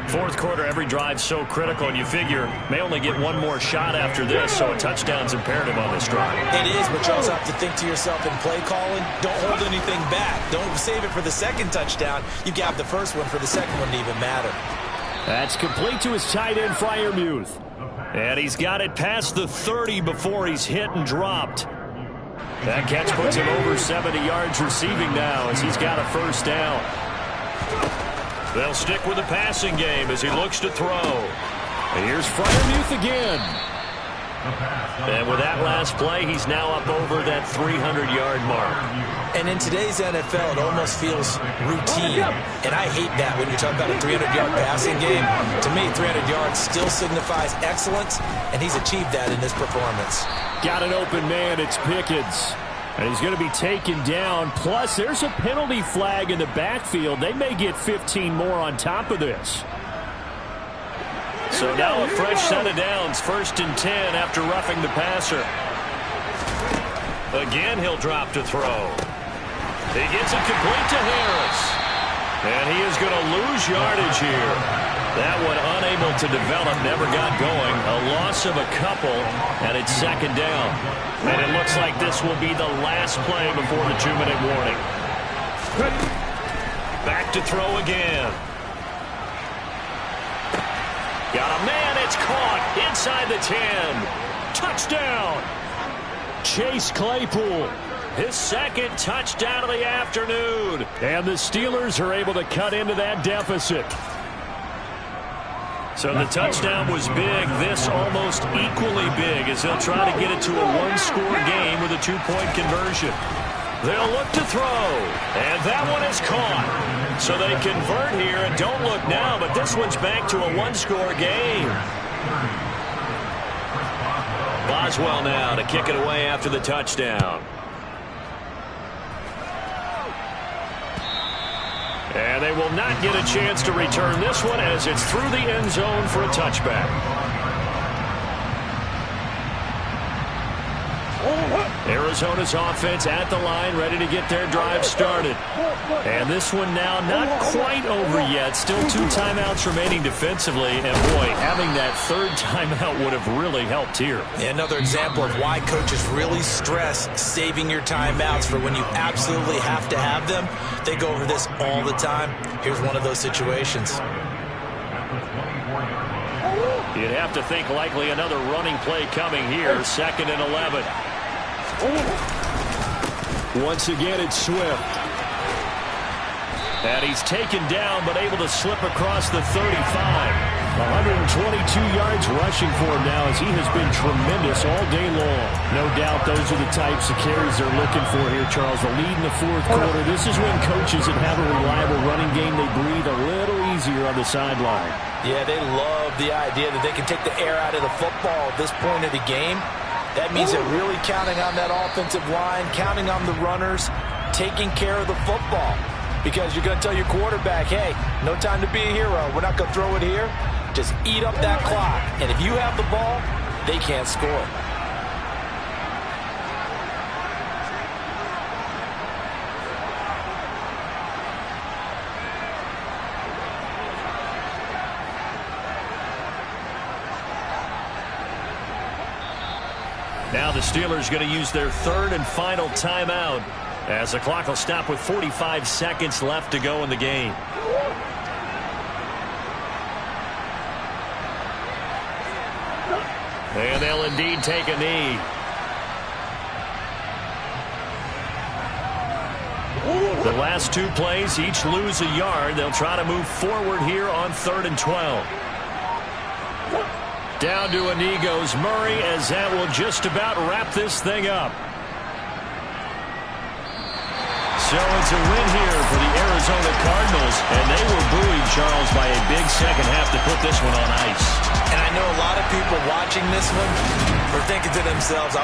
Fourth quarter, every drive so critical, and you figure may only get one more shot after this, so a touchdown's imperative on this drive. It is, but you also have to think to yourself in play calling, don't hold anything back. Don't save it for the second touchdown. You got the first one for the second one to even matter. That's complete to his tight end, Freiermuth. And he's got it past the 30 before he's hit and dropped. That catch puts him over 70 yards receiving now as he's got a first down. They'll stick with the passing game as he looks to throw. And here's Freiermuth again. And with that last play, he's now up over that 300-yard mark. And in today's NFL, it almost feels routine. And I hate that when you talk about a 300-yard passing game. To me, 300 yards still signifies excellence, and he's achieved that in this performance. Got an open man, it's Pickens. And he's going to be taken down. Plus, there's a penalty flag in the backfield. They may get 15 more on top of this. So now a fresh set of downs. 1st and 10 after roughing the passer. Again, he'll drop to throw. He gets it complete to Harris. And he is going to lose yardage here. That one unable to develop, never got going. A loss of a couple, and it's 2nd down. And it looks like this will be the last play before the 2-minute warning. Back to throw again. Got a man, it's caught inside the 10. Touchdown. Chase Claypool, his 2nd touchdown of the afternoon. And the Steelers are able to cut into that deficit. So the touchdown was big. This almost equally big as they'll try to get it to a 1-score game with a 2-point conversion. They'll look to throw, and that one is caught. So they convert here, and don't look now, but this one's back to a one-score game. Boswell now to kick it away after the touchdown. And they will not get a chance to return this one as it's through the end zone for a touchback. Arizona's offense at the line, ready to get their drive started. And this one now not quite over yet. Still 2 timeouts remaining defensively. And, boy, having that third timeout would have really helped here. Another example of why coaches really stress saving your timeouts for when you absolutely have to have them. They go over this all the time. Here's one of those situations. You'd have to think likely another running play coming here. 2nd and 11. Once again, it's Swift. And he's taken down, but able to slip across the 35. 122 yards rushing for him now as he has been tremendous all day long. No doubt those are the types of carries they're looking for here, Charles. The lead in the 4th quarter. This is when coaches that have a reliable running game, they breathe a little easier on the sideline. Yeah, they love the idea that they can take the air out of the football at this point of the game. That means they're really counting on that offensive line, counting on the runners, taking care of the football. Because you're going to tell your quarterback, hey, no time to be a hero. We're not going to throw it here. Just eat up that clock. And if you have the ball, they can't score. Now the Steelers going to use their 3rd and final timeout as the clock will stop with 45 seconds left to go in the game. And they'll indeed take a knee. The last 2 plays each lose a yard. They'll try to move forward here on 3rd and 12. Down to a knee goes Murray as that will just about wrap this thing up. So it's a win here for the Arizona Cardinals, and they were buoyed, Charles, by a big second half to put this one on ice. And I know a lot of people watching this one are thinking to themselves,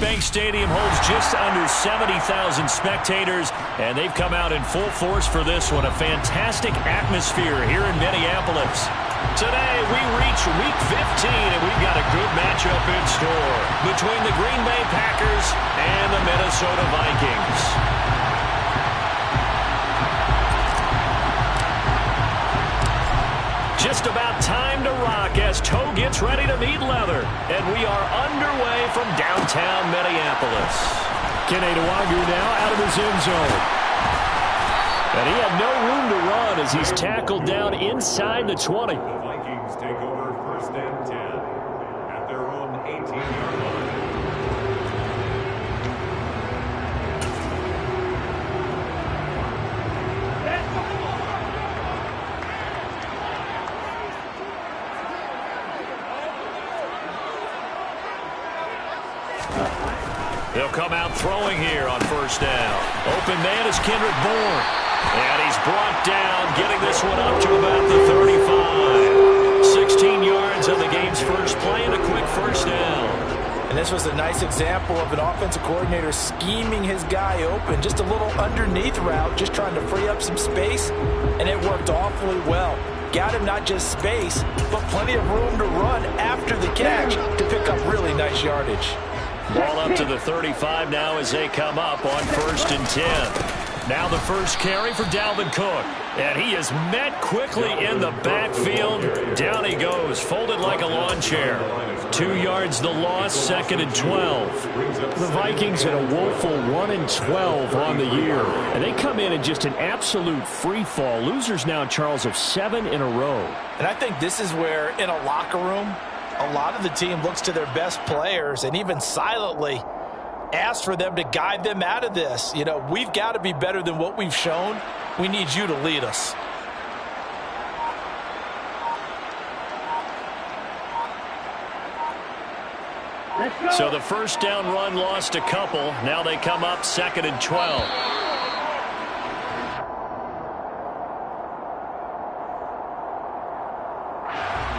Bank Stadium holds just under 70,000 spectators, and they've come out in full force for this one. A fantastic atmosphere here in Minneapolis. Today, we reach Week 15, and we've got a good matchup in store between the Green Bay Packers and the Minnesota Vikings. Just about time to rock as toe gets ready to meet leather. And we are underway from downtown Minneapolis. Kenny Nwagu now out of his end zone. And he had no room to run as he's tackled down inside the 20. The Vikings take over 1st and 10 at their own 18-yard line. They'll come out throwing here on 1st down. Open man is Kendrick Bourne. And he's brought down, getting this one up to about the 35. 16 yards on the game's first play and a quick 1st down. And this was a nice example of an offensive coordinator scheming his guy open. Just a little underneath route, just trying to free up some space. And it worked awfully well. Got him not just space, but plenty of room to run after the catch to pick up really nice yardage. Ball up to the 35 now as they come up on 1st and 10. Now the first carry for Dalvin Cook. And he is met quickly in the backfield. Down he goes, folded like a lawn chair. 2 yards the loss, 2nd and 12. The Vikings had a woeful 1-12 on the year. And they come in just an absolute free fall. Losers now, Charles, of 7 in a row. And I think this is where, in a locker room, a lot of the team looks to their best players and even silently asks for them to guide them out of this. You know, we've got to be better than what we've shown. We need you to lead us. So the 1st down run lost a couple. Now they come up 2nd and 12.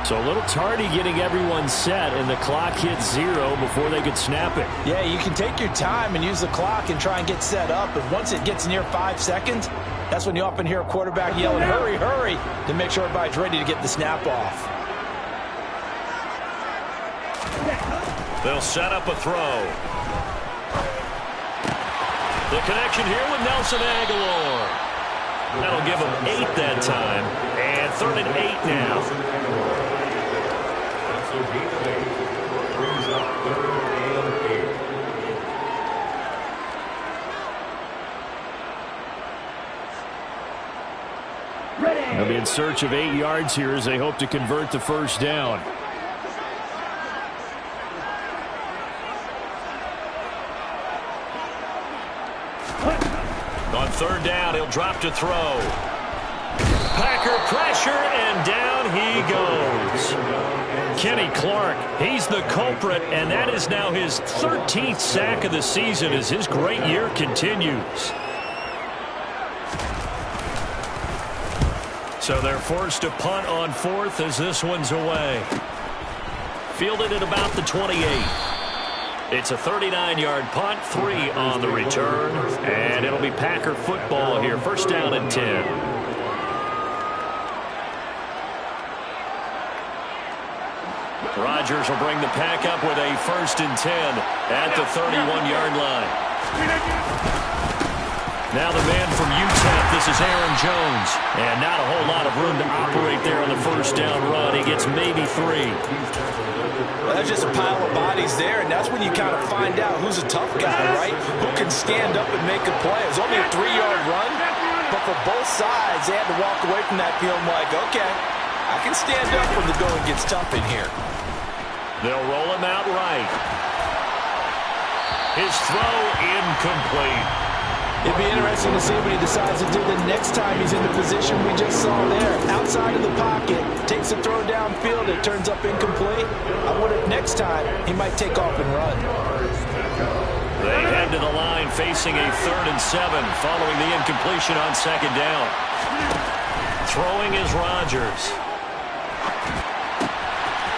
So a little tardy getting everyone set, and the clock hits 0 before they could snap it. Yeah, you can take your time and use the clock and try and get set up, but once it gets near 5 seconds, that's when you often hear a quarterback yelling, hurry, hurry, to make sure everybody's ready to get the snap off. They'll set up a throw. The connection here with Nelson Aguilar. That'll give him 8 that time, and 3rd and 8 now. Brings up 3rd and 8. They'll be in search of 8 yards here as they hope to convert the 1st down. On 3rd down, he'll drop to throw. Packer pressure, and down he goes. Kenny Clark, he's the culprit, and that is now his 13th sack of the season as his great year continues. So they're forced to punt on 4th as this one's away. Fielded at about the 28. It's a 39-yard punt, 3 on the return, and it'll be Packer football here. 1st down and 10. Rodgers will bring the pack up with a 1st and 10 at the 31-yard line. Now the man from UTEP, this is Aaron Jones. And not a whole lot of room to operate there on the 1st down run. He gets maybe 3. Well, that's just a pile of bodies there, and that's when you kind of find out who's a tough guy, right? Who can stand up and make a play. It was only a 3-yard run, but for both sides, they had to walk away from that feeling like, okay, I can stand up when the going gets tough in here. They'll roll him out right. His throw incomplete. It'd be interesting to see what he decides to do the next time he's in the position we just saw there. Outside of the pocket, takes a throw downfield, it turns up incomplete. I wonder if next time he might take off and run. They head to the line facing a 3rd and 7 following the incompletion on 2nd down. Throwing is Rodgers.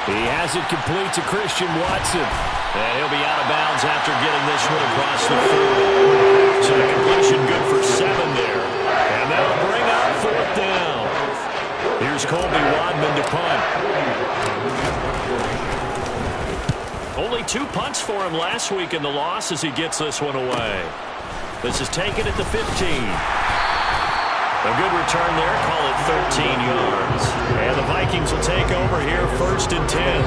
He has it complete to Christian Watson. And he'll be out of bounds after getting this one across the 40. So the completion good for 7 there. And that'll bring up 4th down. Here's Colby Wadman to punt. Only 2 punts for him last week in the loss as he gets this one away. This is taken at the 15. A good return there. Call it 13 yards. And the Vikings will take over here 1st and 10.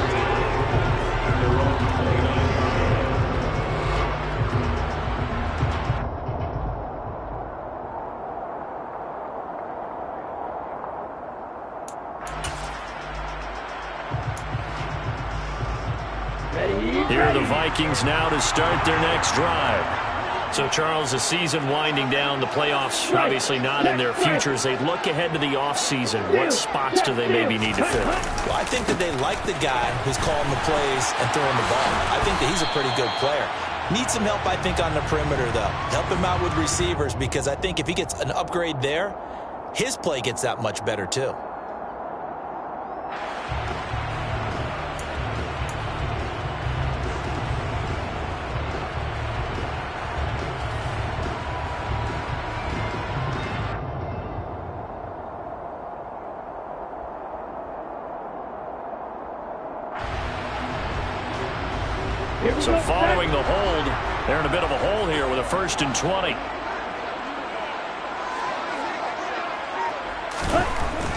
Here are the Vikings now to start their next drive. So, Charles, the season winding down, the playoffs obviously not in their futures. They look ahead to the offseason. What spots do they maybe need to fill? Well, I think that they like the guy who's calling the plays and throwing the ball. I think that he's a pretty good player. Needs some help, I think, on the perimeter, though. Help him out with receivers, because I think if he gets an upgrade there, his play gets that much better, too. So following the hold, they're in a bit of a hole here with a 1st and 20.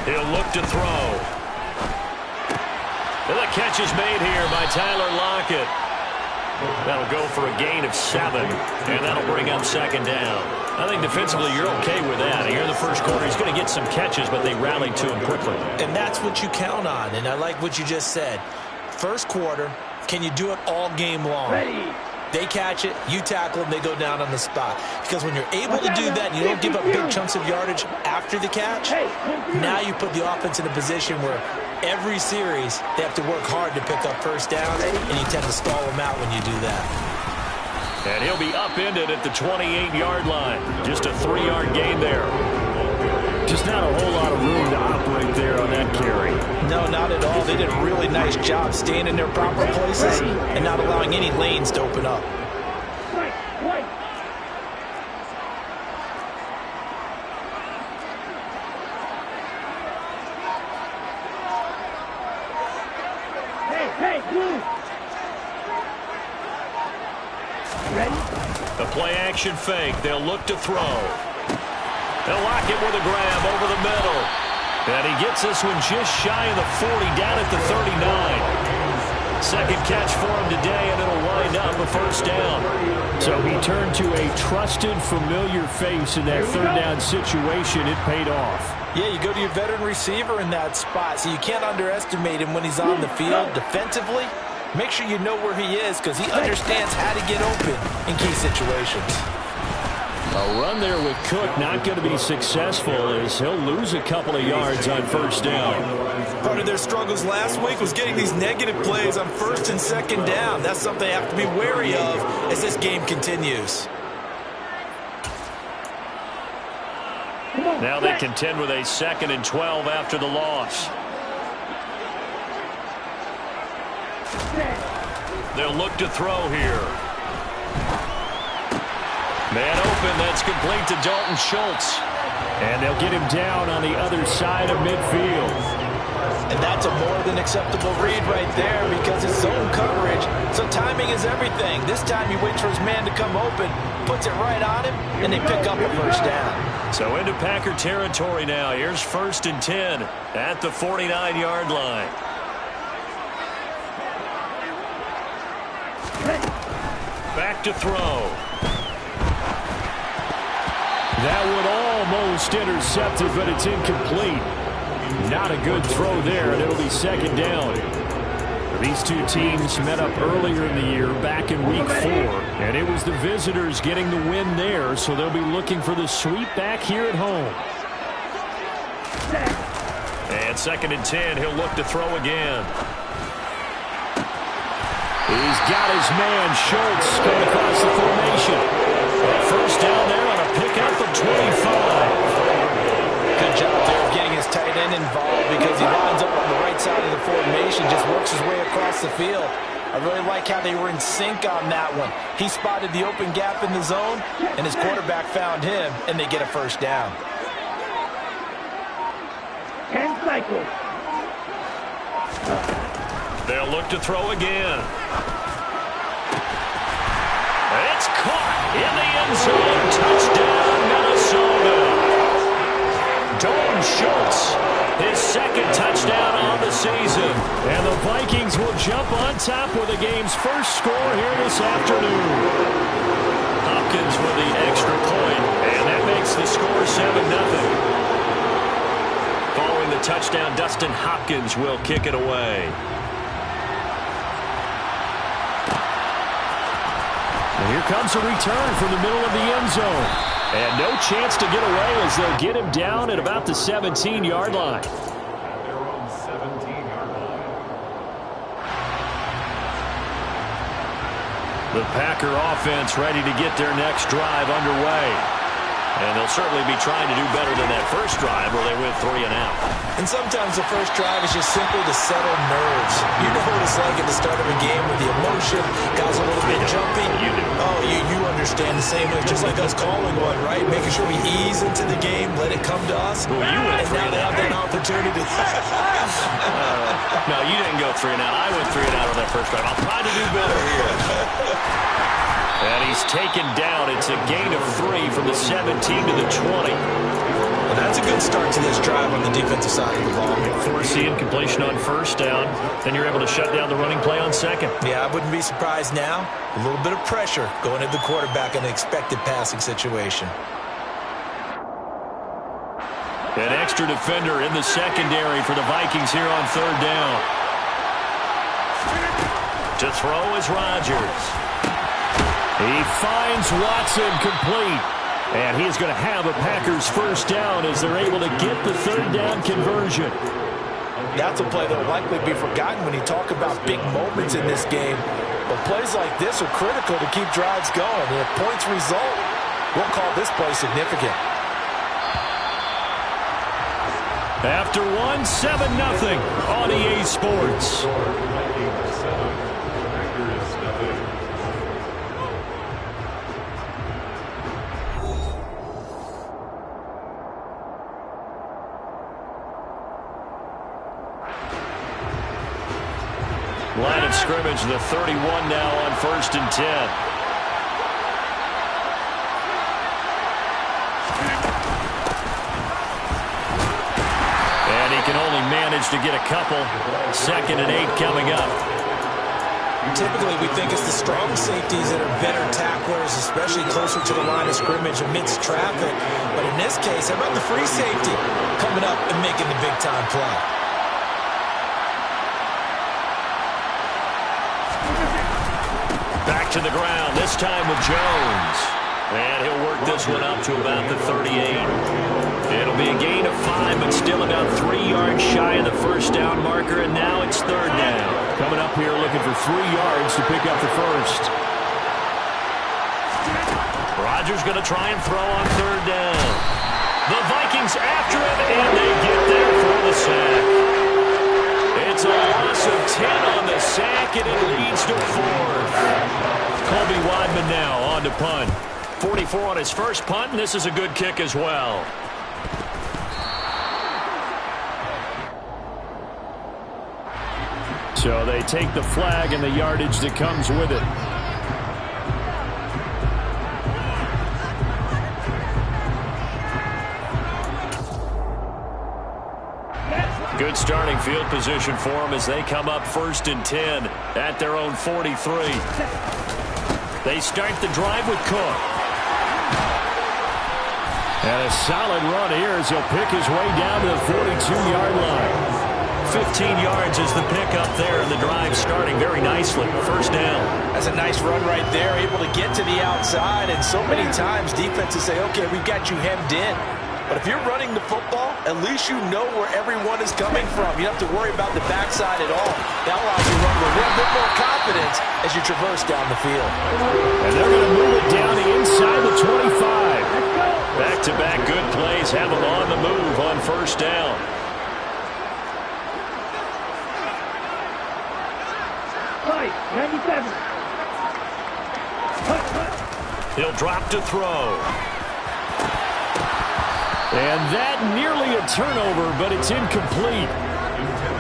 He'll look to throw. And the catch is made here by Tyler Lockett. That'll go for a gain of 7, and that'll bring up 2nd down. I think defensively you're okay with that. Here in the first quarter, he's going to get some catches, but they rallied to him quickly. And that's what you count on, and I like what you just said. First quarter, can you do it all game long? They catch it, you tackle them, they go down on the spot. Because when you're able to do that and you don't give up big chunks of yardage after the catch, now you put the offense in a position where every series they have to work hard to pick up first downs, and you tend to stall them out when you do that. And he'll be upended at the 28-yard line. Just a 3-yard gain there. Just not a whole lot of room to operate there on that carry. No, not at all. They did a really nice job staying in their proper places and not allowing any lanes to open up. The play-action fake. They'll look to throw. They'll lock it with a grab over the middle. And he gets this one just shy of the 40, down at the 39. Second catch for him today, and it'll wind up a 1st down. So he turned to a trusted, familiar face in that 3rd down situation. It paid off. Yeah, you go to your veteran receiver in that spot, so you can't underestimate him when he's on the field defensively. Make sure you know where he is, because he understands how to get open in key situations. A run there with Cook not going to be successful as he'll lose a couple of yards on 1st down. Part of their struggles last week was getting these negative plays on 1st and 2nd down. That's something they have to be wary of as this game continues. Now they contend with a 2nd and 12 after the loss. They'll look to throw here. Man open, that's complete to Dalton Schultz. And they'll get him down on the other side of midfield. And that's a more than acceptable read right there, because it's zone coverage, so timing is everything. This time he waits for his man to come open, puts it right on him, and they pick up a 1st down. So into Packer territory now. Here's 1st and 10 at the 49-yard line. Back to throw. That one almost intercepted, but it's incomplete. Not a good throw there, and it'll be 2nd down. These two teams met up earlier in the year, back in Week 4, and it was the visitors getting the win there, so they'll be looking for the sweep back here at home. And 2nd and 10, he'll look to throw again. He's got his man, Schultz, going across the formation. 1st down there on a pickup of 25. Good job there of getting his tight end involved, because he lines up on the right side of the formation, just works his way across the field. I really like how they were in sync on that one. He spotted the open gap in the zone, and his quarterback found him, and they get a first down. 10 cycles. They'll look to throw again. It's caught in the end zone. Touchdown, Minnesota. Dalton Schultz, his second touchdown on the season. And the Vikings will jump on top with the game's first score here this afternoon. Hopkins with the extra point, and that makes the score 7-0. Following the touchdown, Dustin Hopkins will kick it away. And here comes a return from the middle of the end zone. And no chance to get away as they'll get him down at about the 17-yard line. At their own 17-yard line. The Packer offense ready to get their next drive underway. And they'll certainly be trying to do better than that first drive where they went 3 and out. And sometimes the first drive is just simply to settle nerves. You know what it's like at the start of a game with the emotion, guys a little bit jumpy. You do. Oh, you understand the same way, just like us calling one, right? Making sure we ease into the game, let it come to us. Well, you went and now they have that opportunity. No, you didn't go 3 and out. I went 3 and out on that first drive. I'll try to do better here. And he's taken down. It's a gain of 3 from the 17 to the 20. Well, that's a good start to this drive on the defensive side of the ball. Force the incompletion on first down. Then you're able to shut down the running play on second. Yeah, I wouldn't be surprised now. A little bit of pressure going at the quarterback in an expected passing situation. An extra defender in the secondary for the Vikings here on third down. To throw is Rodgers. He finds Watson complete. And he's going to have a Packers first down as they're able to get the third down conversion. That's a play that will likely be forgotten when you talk about big moments in this game. But plays like this are critical to keep drives going. And if points result, we'll call this play significant. After 1-7-0 on EA Sports. Vikings 7, Packers nothing. Line of scrimmage, the 31 now on 1st and 10. And he can only manage to get a couple. 2nd and 8 coming up. Typically, we think it's the strong safeties that are better tacklers, especially closer to the line of scrimmage amidst traffic. But in this case, how about the free safety coming up and making the big-time play? Back to the ground, this time with Jones. And he'll work this one up to about the 38. It'll be a gain of 5, but still about 3 yards shy of the first down marker, and now it's third down. Coming up here looking for 3 yards to pick up the first. Rodgers going to try and throw on third down. The Vikings after him, and they get there for the sack. It's a loss of 10 on the sack, and it leads to 4th. Colby Wadman now on to punt. 44 on his first punt, and this is a good kick as well. So they take the flag and the yardage that comes with it. Good starting field position for them as they come up 1st and 10 at their own 43. They start the drive with Cook. And a solid run here as he'll pick his way down to the 42-yard line. 15 yards is the pickup there, and the drive starting very nicely. First down. That's a nice run right there, able to get to the outside. And so many times defenses say, okay, we've got you hemmed in. But if you're running the football, at least you know where everyone is coming from. You don't have to worry about the backside at all. That allows you to run with a little bit more confidence as you traverse down the field. And they're going to move it down the inside the 25. Back-to-back good plays have them on the move on first down. Right, 97. He'll drop to throw. And that nearly a turnover, but it's incomplete.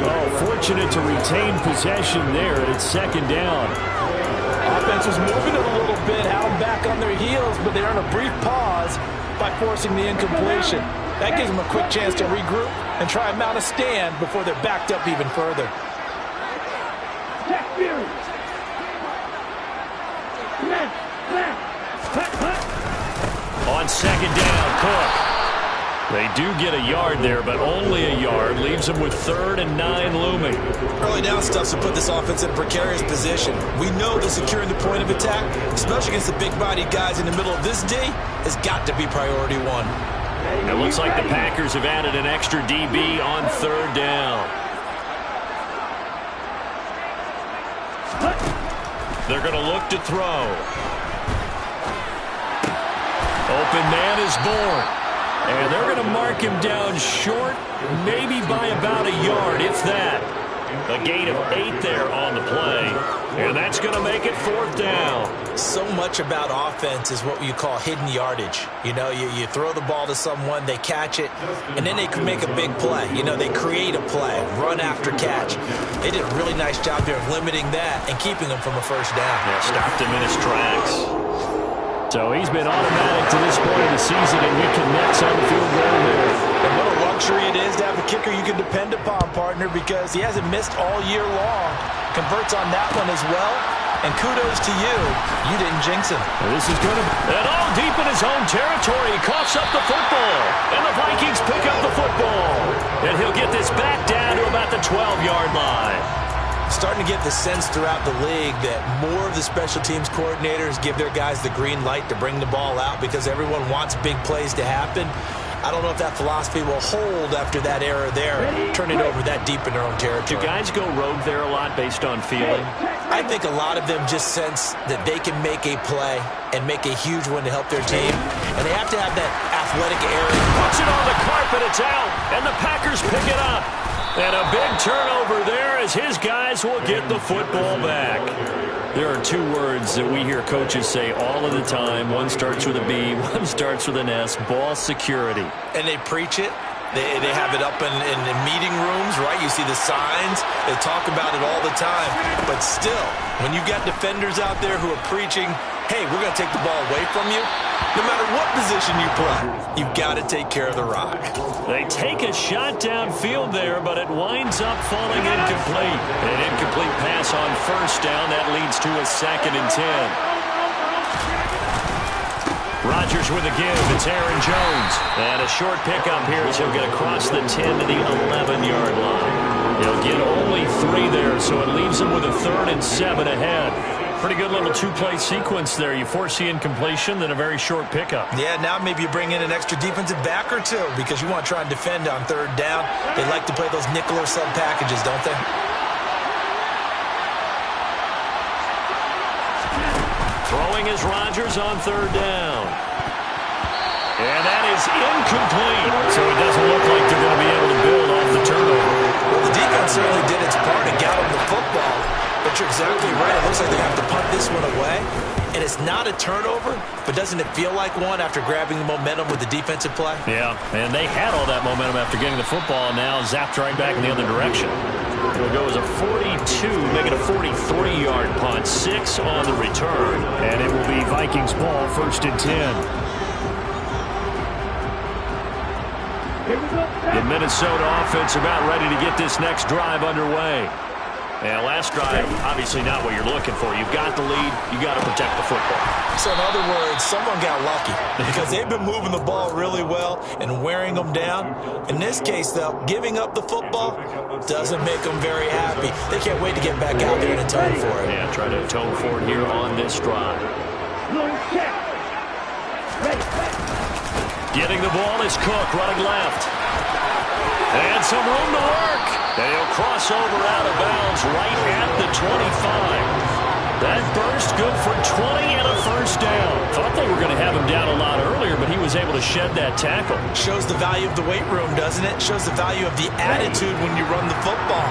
Oh, fortunate to retain possession there. It's second down. Offense was moving it a little bit, had them back on their heels, but they're in a brief pause by forcing the incompletion. That gives them a quick chance to regroup and try and mount a stand before they're backed up even further. Check Fury. On second down, Cook. They do get a yard there, but only a yard. Leaves them with 3rd and 9 looming. Early down stuff to put this offense in a precarious position. We know that securing the point of attack, especially against the big-bodied guys in the middle of this D, has got to be priority one. It looks like the Packers have added an extra DB on 3rd down. They're going to look to throw. Open man is born. And they're going to mark him down short, maybe by about a yard, if that. A gain of 8 there on the play. And that's going to make it 4th down. So much about offense is what you call hidden yardage. You know, you throw the ball to someone, they catch it, and then they can make a big play. You know, they create a play, run after catch. They did a really nice job there of limiting that and keeping them from a first down. Yeah, stopped him in his tracks. So he's been automatic to this point of the season, and we connects on the field goal there. And what a luxury it is to have a kicker you can depend upon, partner, because he hasn't missed all year long. Converts on that one as well. And kudos to you. You didn't jinx him. This is going to be... And all deep in his own territory. He coughs up the football. And the Vikings pick up the football. And he'll get this back down to about the 12-yard line. Starting to get the sense throughout the league that more of the special teams coordinators give their guys the green light to bring the ball out because everyone wants big plays to happen. I don't know if that philosophy will hold after that error there, turning over that deep in their own territory. Do guys go rogue there a lot based on feeling? I think a lot of them just sense that they can make a play and make a huge one to help their team, and they have to have that athletic air. Puts it on the carpet, it's out, and the Packers pick it up. And a big turnover there as his guys will get the football back. There are 2 words that we hear coaches say all of the time. One starts with a B, one starts with an S, ball security. And they preach it. They have it up in meeting rooms, right? You see the signs. They talk about it all the time. But still, when you've got defenders out there who are preaching, hey, we're going to take the ball away from you, no matter what position you play, you've got to take care of the rock. They take a shot downfield there, but it winds up falling incomplete. An incomplete pass on first down. That leads to a 2nd and 10. Rodgers with a give. It's Aaron Jones. And a short pickup here as he'll get across the 10 to the 11-yard line. He'll get only 3 there, so it leaves him with a 3rd and 7 ahead. Pretty good little 2-play sequence there. You force the incompletion, then a very short pickup. Yeah, now maybe you bring in an extra defensive back or 2 because you want to try and defend on 3rd down. They like to play those nickel or sub packages, don't they? Throwing is Rodgers on 3rd down. And that is incomplete. So it doesn't look like they're going to be able to build off the turnover. Well, the defense certainly did its part and got them the football. But you're exactly right. It looks like they have to punt this one away. And it's not a turnover, but doesn't it feel like one after grabbing the momentum with the defensive play? Yeah, and they had all that momentum after getting the football, and now zapped right back in the other direction. It'll go as a 42, make it a 43-yard punt, 6 on the return, and it will be Vikings ball, 1st and 10. The Minnesota offense about ready to get this next drive underway. And last drive, obviously not what you're looking for. You've got the lead. You got to protect the football. So in other words, someone got lucky because they've been moving the ball really well and wearing them down. In this case, though, giving up the football doesn't make them very happy. They can't wait to get back out there and atone for it. Yeah, try to atone for it here on this drive. Getting the ball is Cook, running left. And some room to work. And he'll cross over out of bounds right at the 25. That burst good for 20 and a 1st down. Thought they were going to have him down a lot earlier, but he was able to shed that tackle. Shows the value of the weight room, doesn't it? Shows the value of the attitude when you run the football.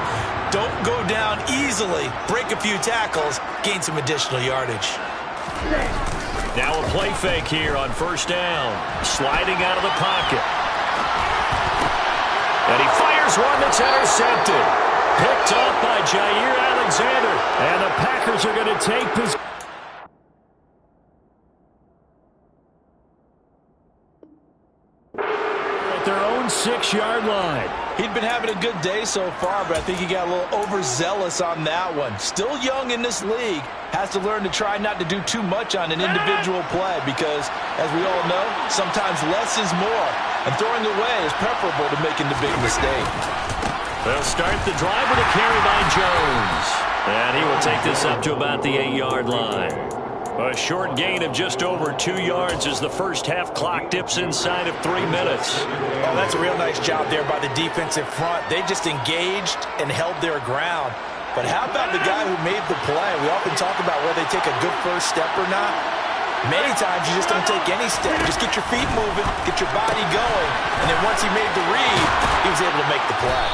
Don't go down easily. Break a few tackles. Gain some additional yardage. Now a play fake here on first down. Sliding out of the pocket. And he fires one that's intercepted. Picked up by Jair Alexander. And the Packers are going to take this. At their own 6-yard line. He'd been having a good day so far, but I think he got a little overzealous on that one. Still young in this league. Has to learn to try not to do too much on an individual play because, as we all know, sometimes less is more. And throwing away is preferable to making the big mistake. They'll start the drive with a carry by Jones. And he will take this up to about the 8-yard line. A short gain of just over 2 yards as the first half clock dips inside of 3 minutes. Oh, that's a real nice job there by the defensive front. They just engaged and held their ground. But how about the guy who made the play? We often talk about whether they take a good first step or not. Many times you just don't take any step. Just get your feet moving, get your body going. And then once he made the read, he was able to make the play.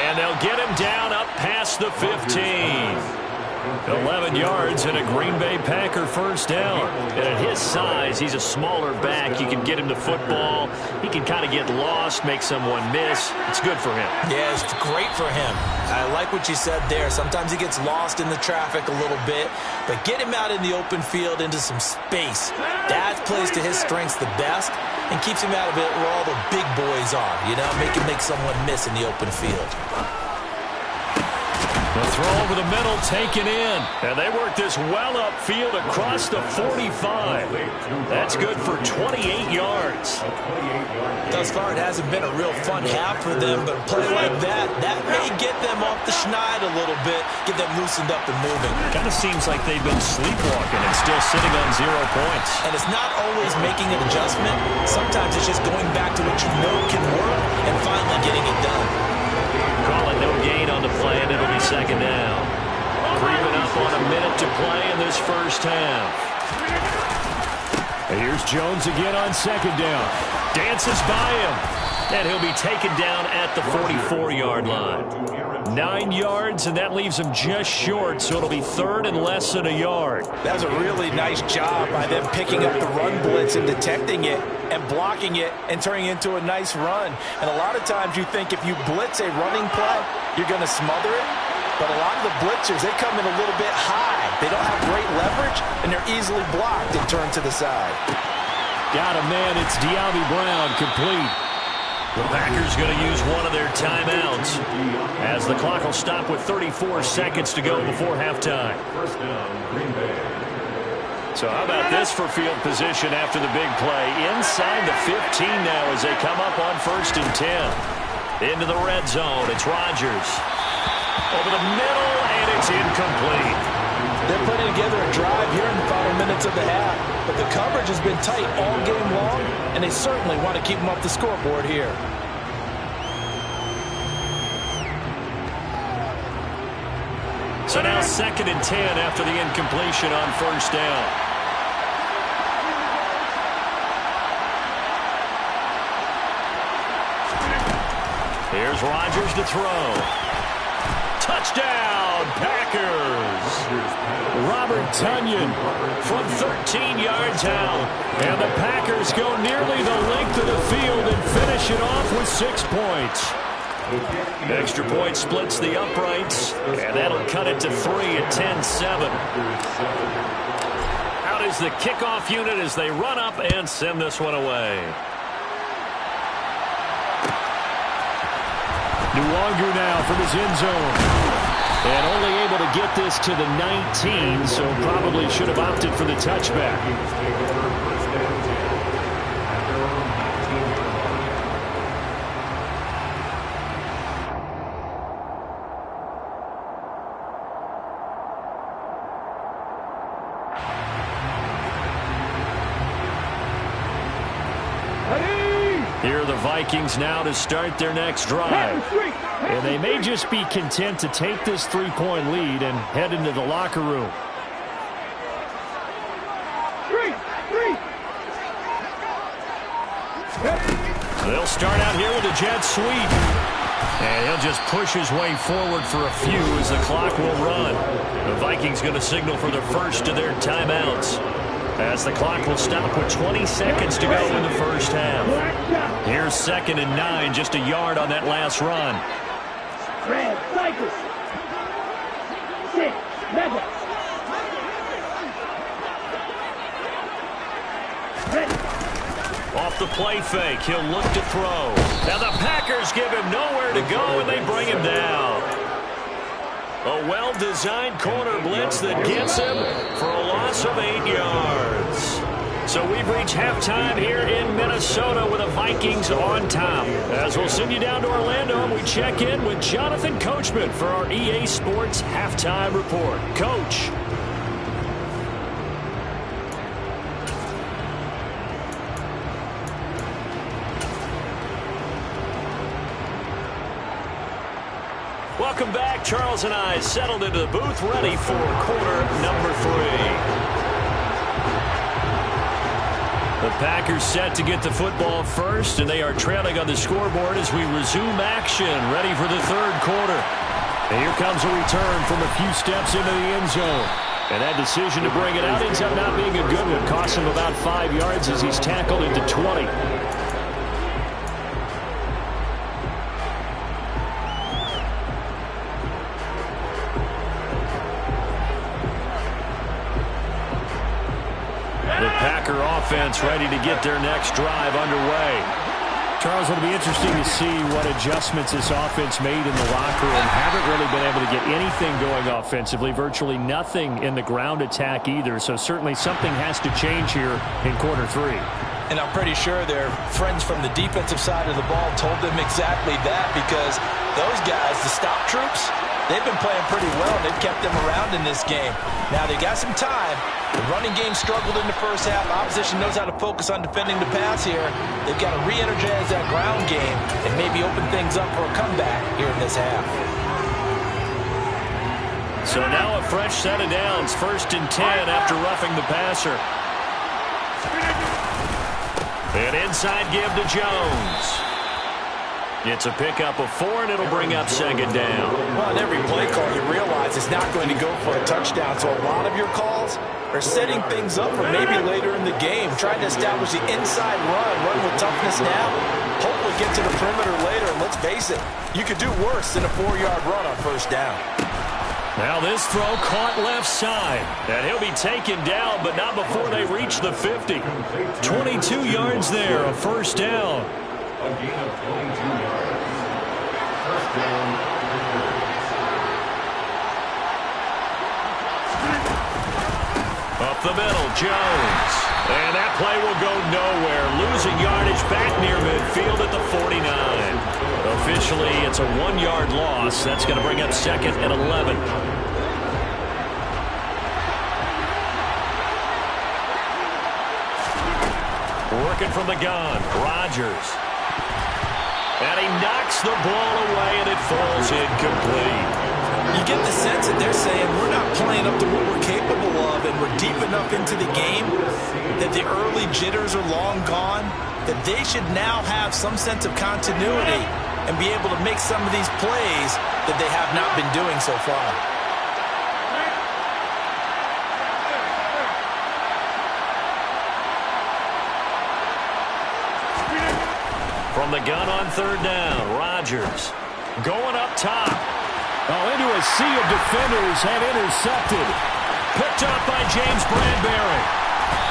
And they'll get him down up past the 15. 11 yards and a Green Bay Packer first down. And at his size, he's a smaller back. You can get him the football. He can kind of get lost, make someone miss. It's good for him. Yeah, it's great for him. I like what you said there. Sometimes he gets lost in the traffic a little bit, but get him out in the open field into some space. That plays to his strengths the best and keeps him out of it where all the big boys are. You know, make someone miss in the open field. The throw over the middle taken in. And they work this well upfield across the 45. That's good for 28 yards. Thus far, it hasn't been a real fun half for them, but a play like that may get them off the schneid a little bit, get them loosened up and moving. Kind of seems like they've been sleepwalking and still sitting on 0 points. And it's not always making an adjustment. Sometimes it's just going back to what you know can work and finally getting it done. Call it no gain on the play, and it'll be second down. Creeping up on a minute to play in this first half. And here's Jones again on second down. Dances by him, and he'll be taken down at the 44-yard line. 9 yards, and that leaves him just short, so it'll be third and less than a yard. That was a really nice job by them picking up the run blitz and detecting it and blocking it and turning it into a nice run. And a lot of times you think if you blitz a running play, you're going to smother it. But a lot of the blitzers, they come in a little bit high. They don't have great leverage, and they're easily blocked and turned to the side. Got a man. It's De'Ami Brown, complete. The Packers going to use one of their timeouts as the clock will stop with 34 seconds to go before halftime. First down, Green Bay. So how about this for field position after the big play? Inside the 15 now as they come up on 1st and 10. Into the red zone. It's Rodgers. Over the middle, and it's incomplete. They're putting together a drive here in the final minutes of the half. But the coverage has been tight all game long, and they certainly want to keep them off the scoreboard here. So now 2nd and 10 after the incompletion on 1st down. Here's Rodgers to throw. Touchdown, Packers. Robert Tonyan from 13 yards out. And the Packers go nearly the length of the field and finish it off with 6 points. Extra point splits the uprights, and that'll cut it to 3 at 10-7. Out is the kickoff unit as they run up and send this one away. Nwangu now from his end zone. And only able to get this to the 19, so probably should have opted for the touchback. Here are the Vikings now to start their next drive. And they may just be content to take this 3-point lead and head into the locker room. They'll start out here with a jet sweep. And he'll just push his way forward for a few as the clock will run. The Vikings going to signal for the first of their timeouts, as the clock will stop with 20 seconds to go in the first half. Here's 2nd and 9, just a yard on that last run. Red, Cypress. 6, Madden. Ready. Off the play fake, he'll look to throw. Now the Packers give him nowhere to go, and they bring him down. A well-designed corner blitz that gets him for a loss of 8 yards. So we've reached halftime here in Minnesota with the Vikings on top. As we'll send you down to Orlando, and we check in with Jonathan Coachman for our EA Sports Halftime Report. Coach. Welcome back. Charles and I settled into the booth, ready for quarter number 3. The Packers set to get the football first, and they are trailing on the scoreboard as we resume action, ready for the third quarter. And here comes a return from a few steps into the end zone. And that decision to bring it out ends up not being a good one. Costs him about 5 yards as he's tackled into 20. Packer offense ready to get their next drive underway. Charles, it'll be interesting to see what adjustments this offense made in the locker room. Haven't really been able to get anything going offensively, virtually nothing in the ground attack either. So certainly something has to change here in quarter 3. And I'm pretty sure their friends from the defensive side of the ball told them exactly that, because those guys, the stop troops, they've been playing pretty well, and they've kept them around in this game. Now, they got some time. The running game struggled in the first half. Opposition knows how to focus on defending the pass here. They've got to re-energize that ground game and maybe open things up for a comeback here in this half. So now a fresh set of downs. 1st and 10 after roughing the passer. An inside give to Jones. It's a pickup of 4, and it'll bring up 2nd down. Well, in every play call, you realize it's not going to go for a touchdown. So a lot of your calls are setting things up for maybe later in the game, trying to establish the inside run with toughness now, hopefully get to the perimeter later. And let's face it, you could do worse than a 4-yard run on 1st down. Now this throw caught left side, and he'll be taken down, but not before they reach the 50. 22 yards there, a 1st down. A gain of 22 yards. 1st down. Up the middle, Jones. And that play will go nowhere. Losing yardage back near midfield at the 49. Officially, it's a 1-yard loss. That's going to bring up 2nd and 11. Working from the gun, Rodgers. And he knocks the ball away, and it falls incomplete. You get the sense that they're saying we're not playing up to what we're capable of, and we're deep enough into the game that the early jitters are long gone, that they should now have some sense of continuity and be able to make some of these plays that they have not been doing so far. From the gun on 3rd down, Rodgers going up top. Oh, into a sea of defenders and intercepted. Picked up by James Bradbury.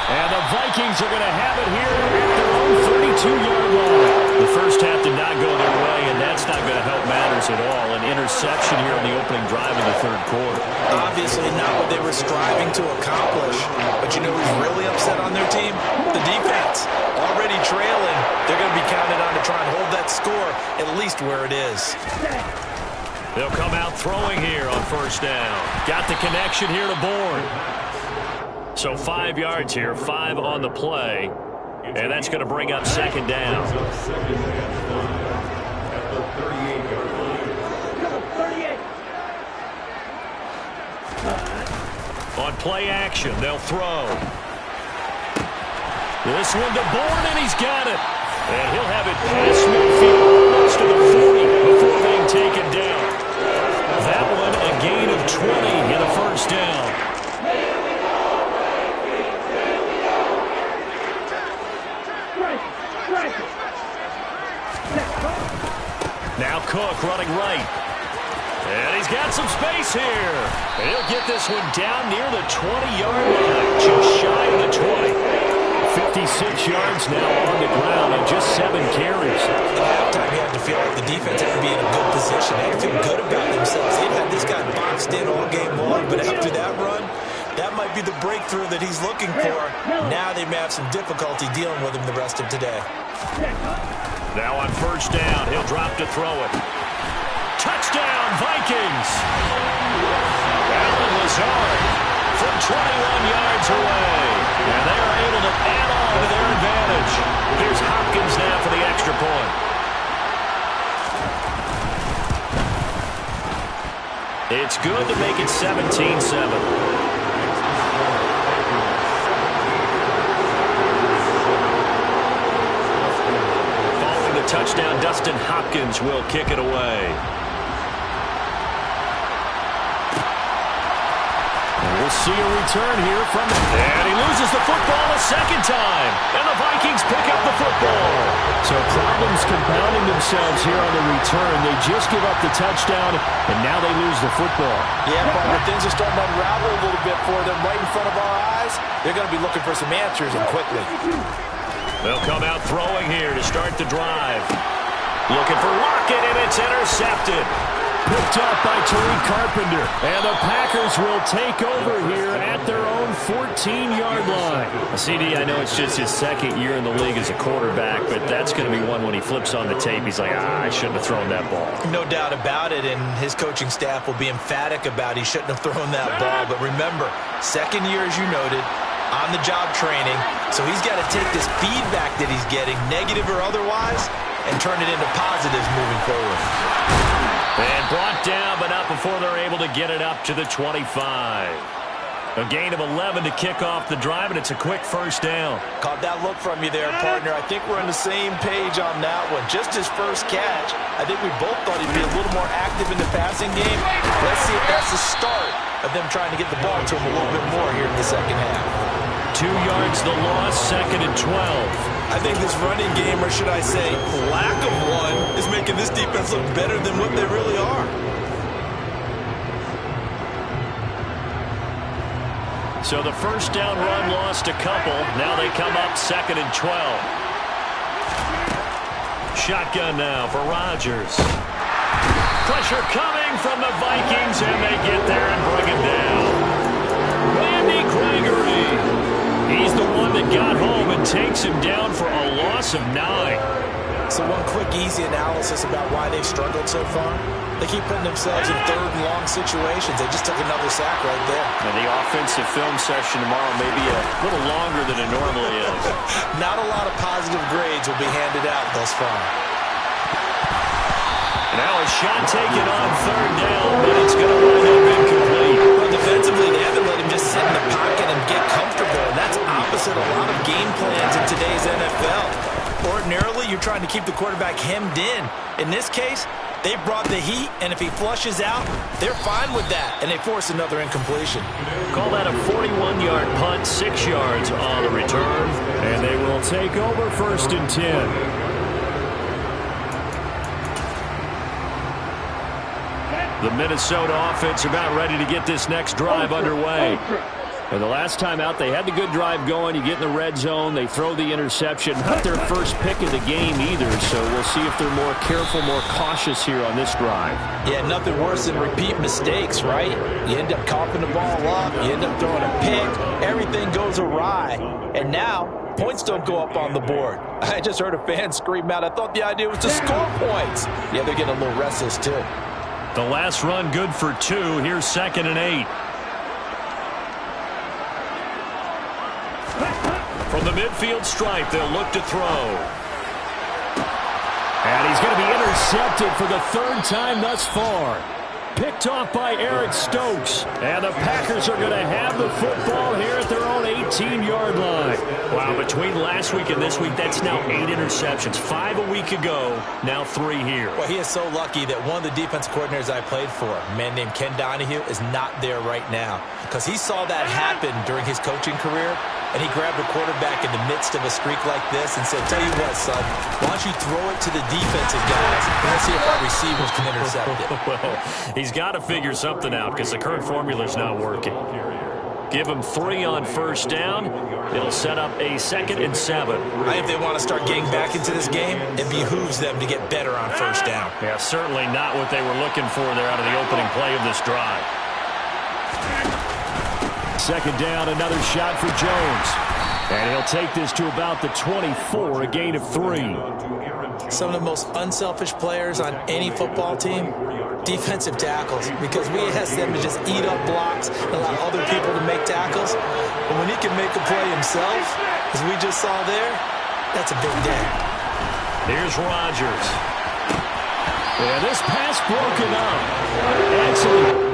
And the Vikings are going to have it here at their own 32-yard line. The first half did not go their way, and that's not going to help matters at all. An interception here in the opening drive of the 3rd quarter. Obviously not what they were striving to accomplish. But you know who's really upset on their team? The defense. Already trailing. They're going to be counted on to try and hold that score at least where it is. They'll come out throwing here on 1st down. Got the connection here to Bourne. So 5 yards here, 5 on the play. And that's going to bring up 2nd down. On play action, they'll throw. This one to Bourne, and he's got it. And he'll have it past midfield, almost to the 40 before first down. Now Cook running right. And he's got some space here. And he'll get this one down near the 20-yard line, just shy of the 20. 56 yards now on the ground and just 7 carries. At halftime, you had to feel like the defense had to be in a good position. They had to feel good about themselves. They've had this guy boxed in all game long, but after that run, that might be the breakthrough that he's looking for. Now they may have some difficulty dealing with him the rest of today. Now on first down, he'll drop to throw it. Touchdown, Vikings! Allen Lazard from 21 yards away. And they are able to add on to their advantage. Here's Hopkins now for the extra point. It's good to make it 17-7. Touchdown, Dustin Hopkins will kick it away. And we'll see a return here from him. And he loses the football a second time. And the Vikings pick up the football. So problems compounding themselves here on the return. They just give up the touchdown, and now they lose the football. Yeah, but things are starting to unravel a little bit for them right in front of our eyes. They're going to be looking for some answers, and quickly. They'll come out throwing here to start the drive. Looking for Lockett, and it's intercepted. Picked up by Tariq Carpenter. And the Packers will take over here at their own 14-yard line. CD, I know it's just his second year in the league as a quarterback, but that's going to be one when he flips on the tape. He's like, I shouldn't have thrown that ball. No doubt about it, and his coaching staff will be emphatic about he shouldn't have thrown that ball. But remember, second year, as you noted, on-the-job training, so he's got to take this feedback that he's getting, negative or otherwise, and turn it into positives moving forward. And brought down, but not before they're able to get it up to the 25. A gain of 11 to kick off the drive, and it's a quick first down. Caught that look from you there, partner. I think we're on the same page on that one. Just his first catch. I think we both thought he'd be a little more active in the passing game. Let's see if that's the start of them trying to get the ball to him a little bit more here in the second half. 2 yards the loss, 2nd and 12. I think this running game, or should I say lack of one, is making this defense look better than what they really are. So the first down run lost a couple. Now they come up 2nd and 12. Shotgun now for Rodgers. Pressure coming from the Vikings, and they get there and bring him down. Randy Gregory. He's the one that got home and takes him down for a loss of 9. So one quick, easy analysis about why they've struggled so far. They keep putting themselves in third and long situations. They just took another sack right there. And the offensive film session tomorrow may be a little longer than it normally is. Not a lot of positive grades will be handed out thus far. Now a shot taken on third down, but it's going to wind up incomplete. Well, defensively, they haven't let him just sit in the pocket and get comfortable. And that's opposite a lot of game plans in today's NFL. Ordinarily, you're trying to keep the quarterback hemmed in. In this case, they brought the heat, and if he flushes out, they're fine with that, and they force another incompletion. Call that a 41-yard punt, 6 yards on the return, and they will take over 1st and 10. The Minnesota offense about ready to get this next drive underway. And the last time out, they had the good drive going. You get in the red zone, they throw the interception. Not their first pick of the game either, so we'll see if they're more careful, more cautious here on this drive. Yeah, nothing worse than repeat mistakes, right? You end up coughing the ball up, you end up throwing a pick, everything goes awry. And now, points don't go up on the board. I just heard a fan scream out, I thought the idea was to score points. Yeah, they're getting a little restless too. The last run good for 2. Here's 2nd and 8. From the midfield stripe, they'll look to throw. And he's going to be intercepted for the 3rd time thus far. picked off by Eric Stokes. And the Packers are going to have the football here at their own 18-yard line. Wow, between last week and this week, that's now 8 interceptions. 5 a week ago, now 3 here. Well, he is so lucky that one of the defense coordinators I played for, a man named Ken Donahue, is not there right now. Because he saw that happen during his coaching career, and he grabbed a quarterback in the midst of a streak like this and said, tell you what, son, why don't you throw it to the defensive guys and let's see if our receivers can intercept it. Well, he's got to figure something out because the current formula's not working. Give him 3 on first down. It'll set up a 2nd and 7. I think if they want to start getting back into this game, it behooves them to get better on first down. Yeah, certainly not what they were looking for there out of the opening play of this drive. 2nd down, another shot for Jones. And he'll take this to about the 24, a gain of 3. Some of the most unselfish players on any football team, defensive tackles, because we ask them to just eat up blocks and allow other people to make tackles. But when he can make a play himself, as we just saw there, that's a big day. Here's Rodgers. Yeah, this pass broken up. Excellent.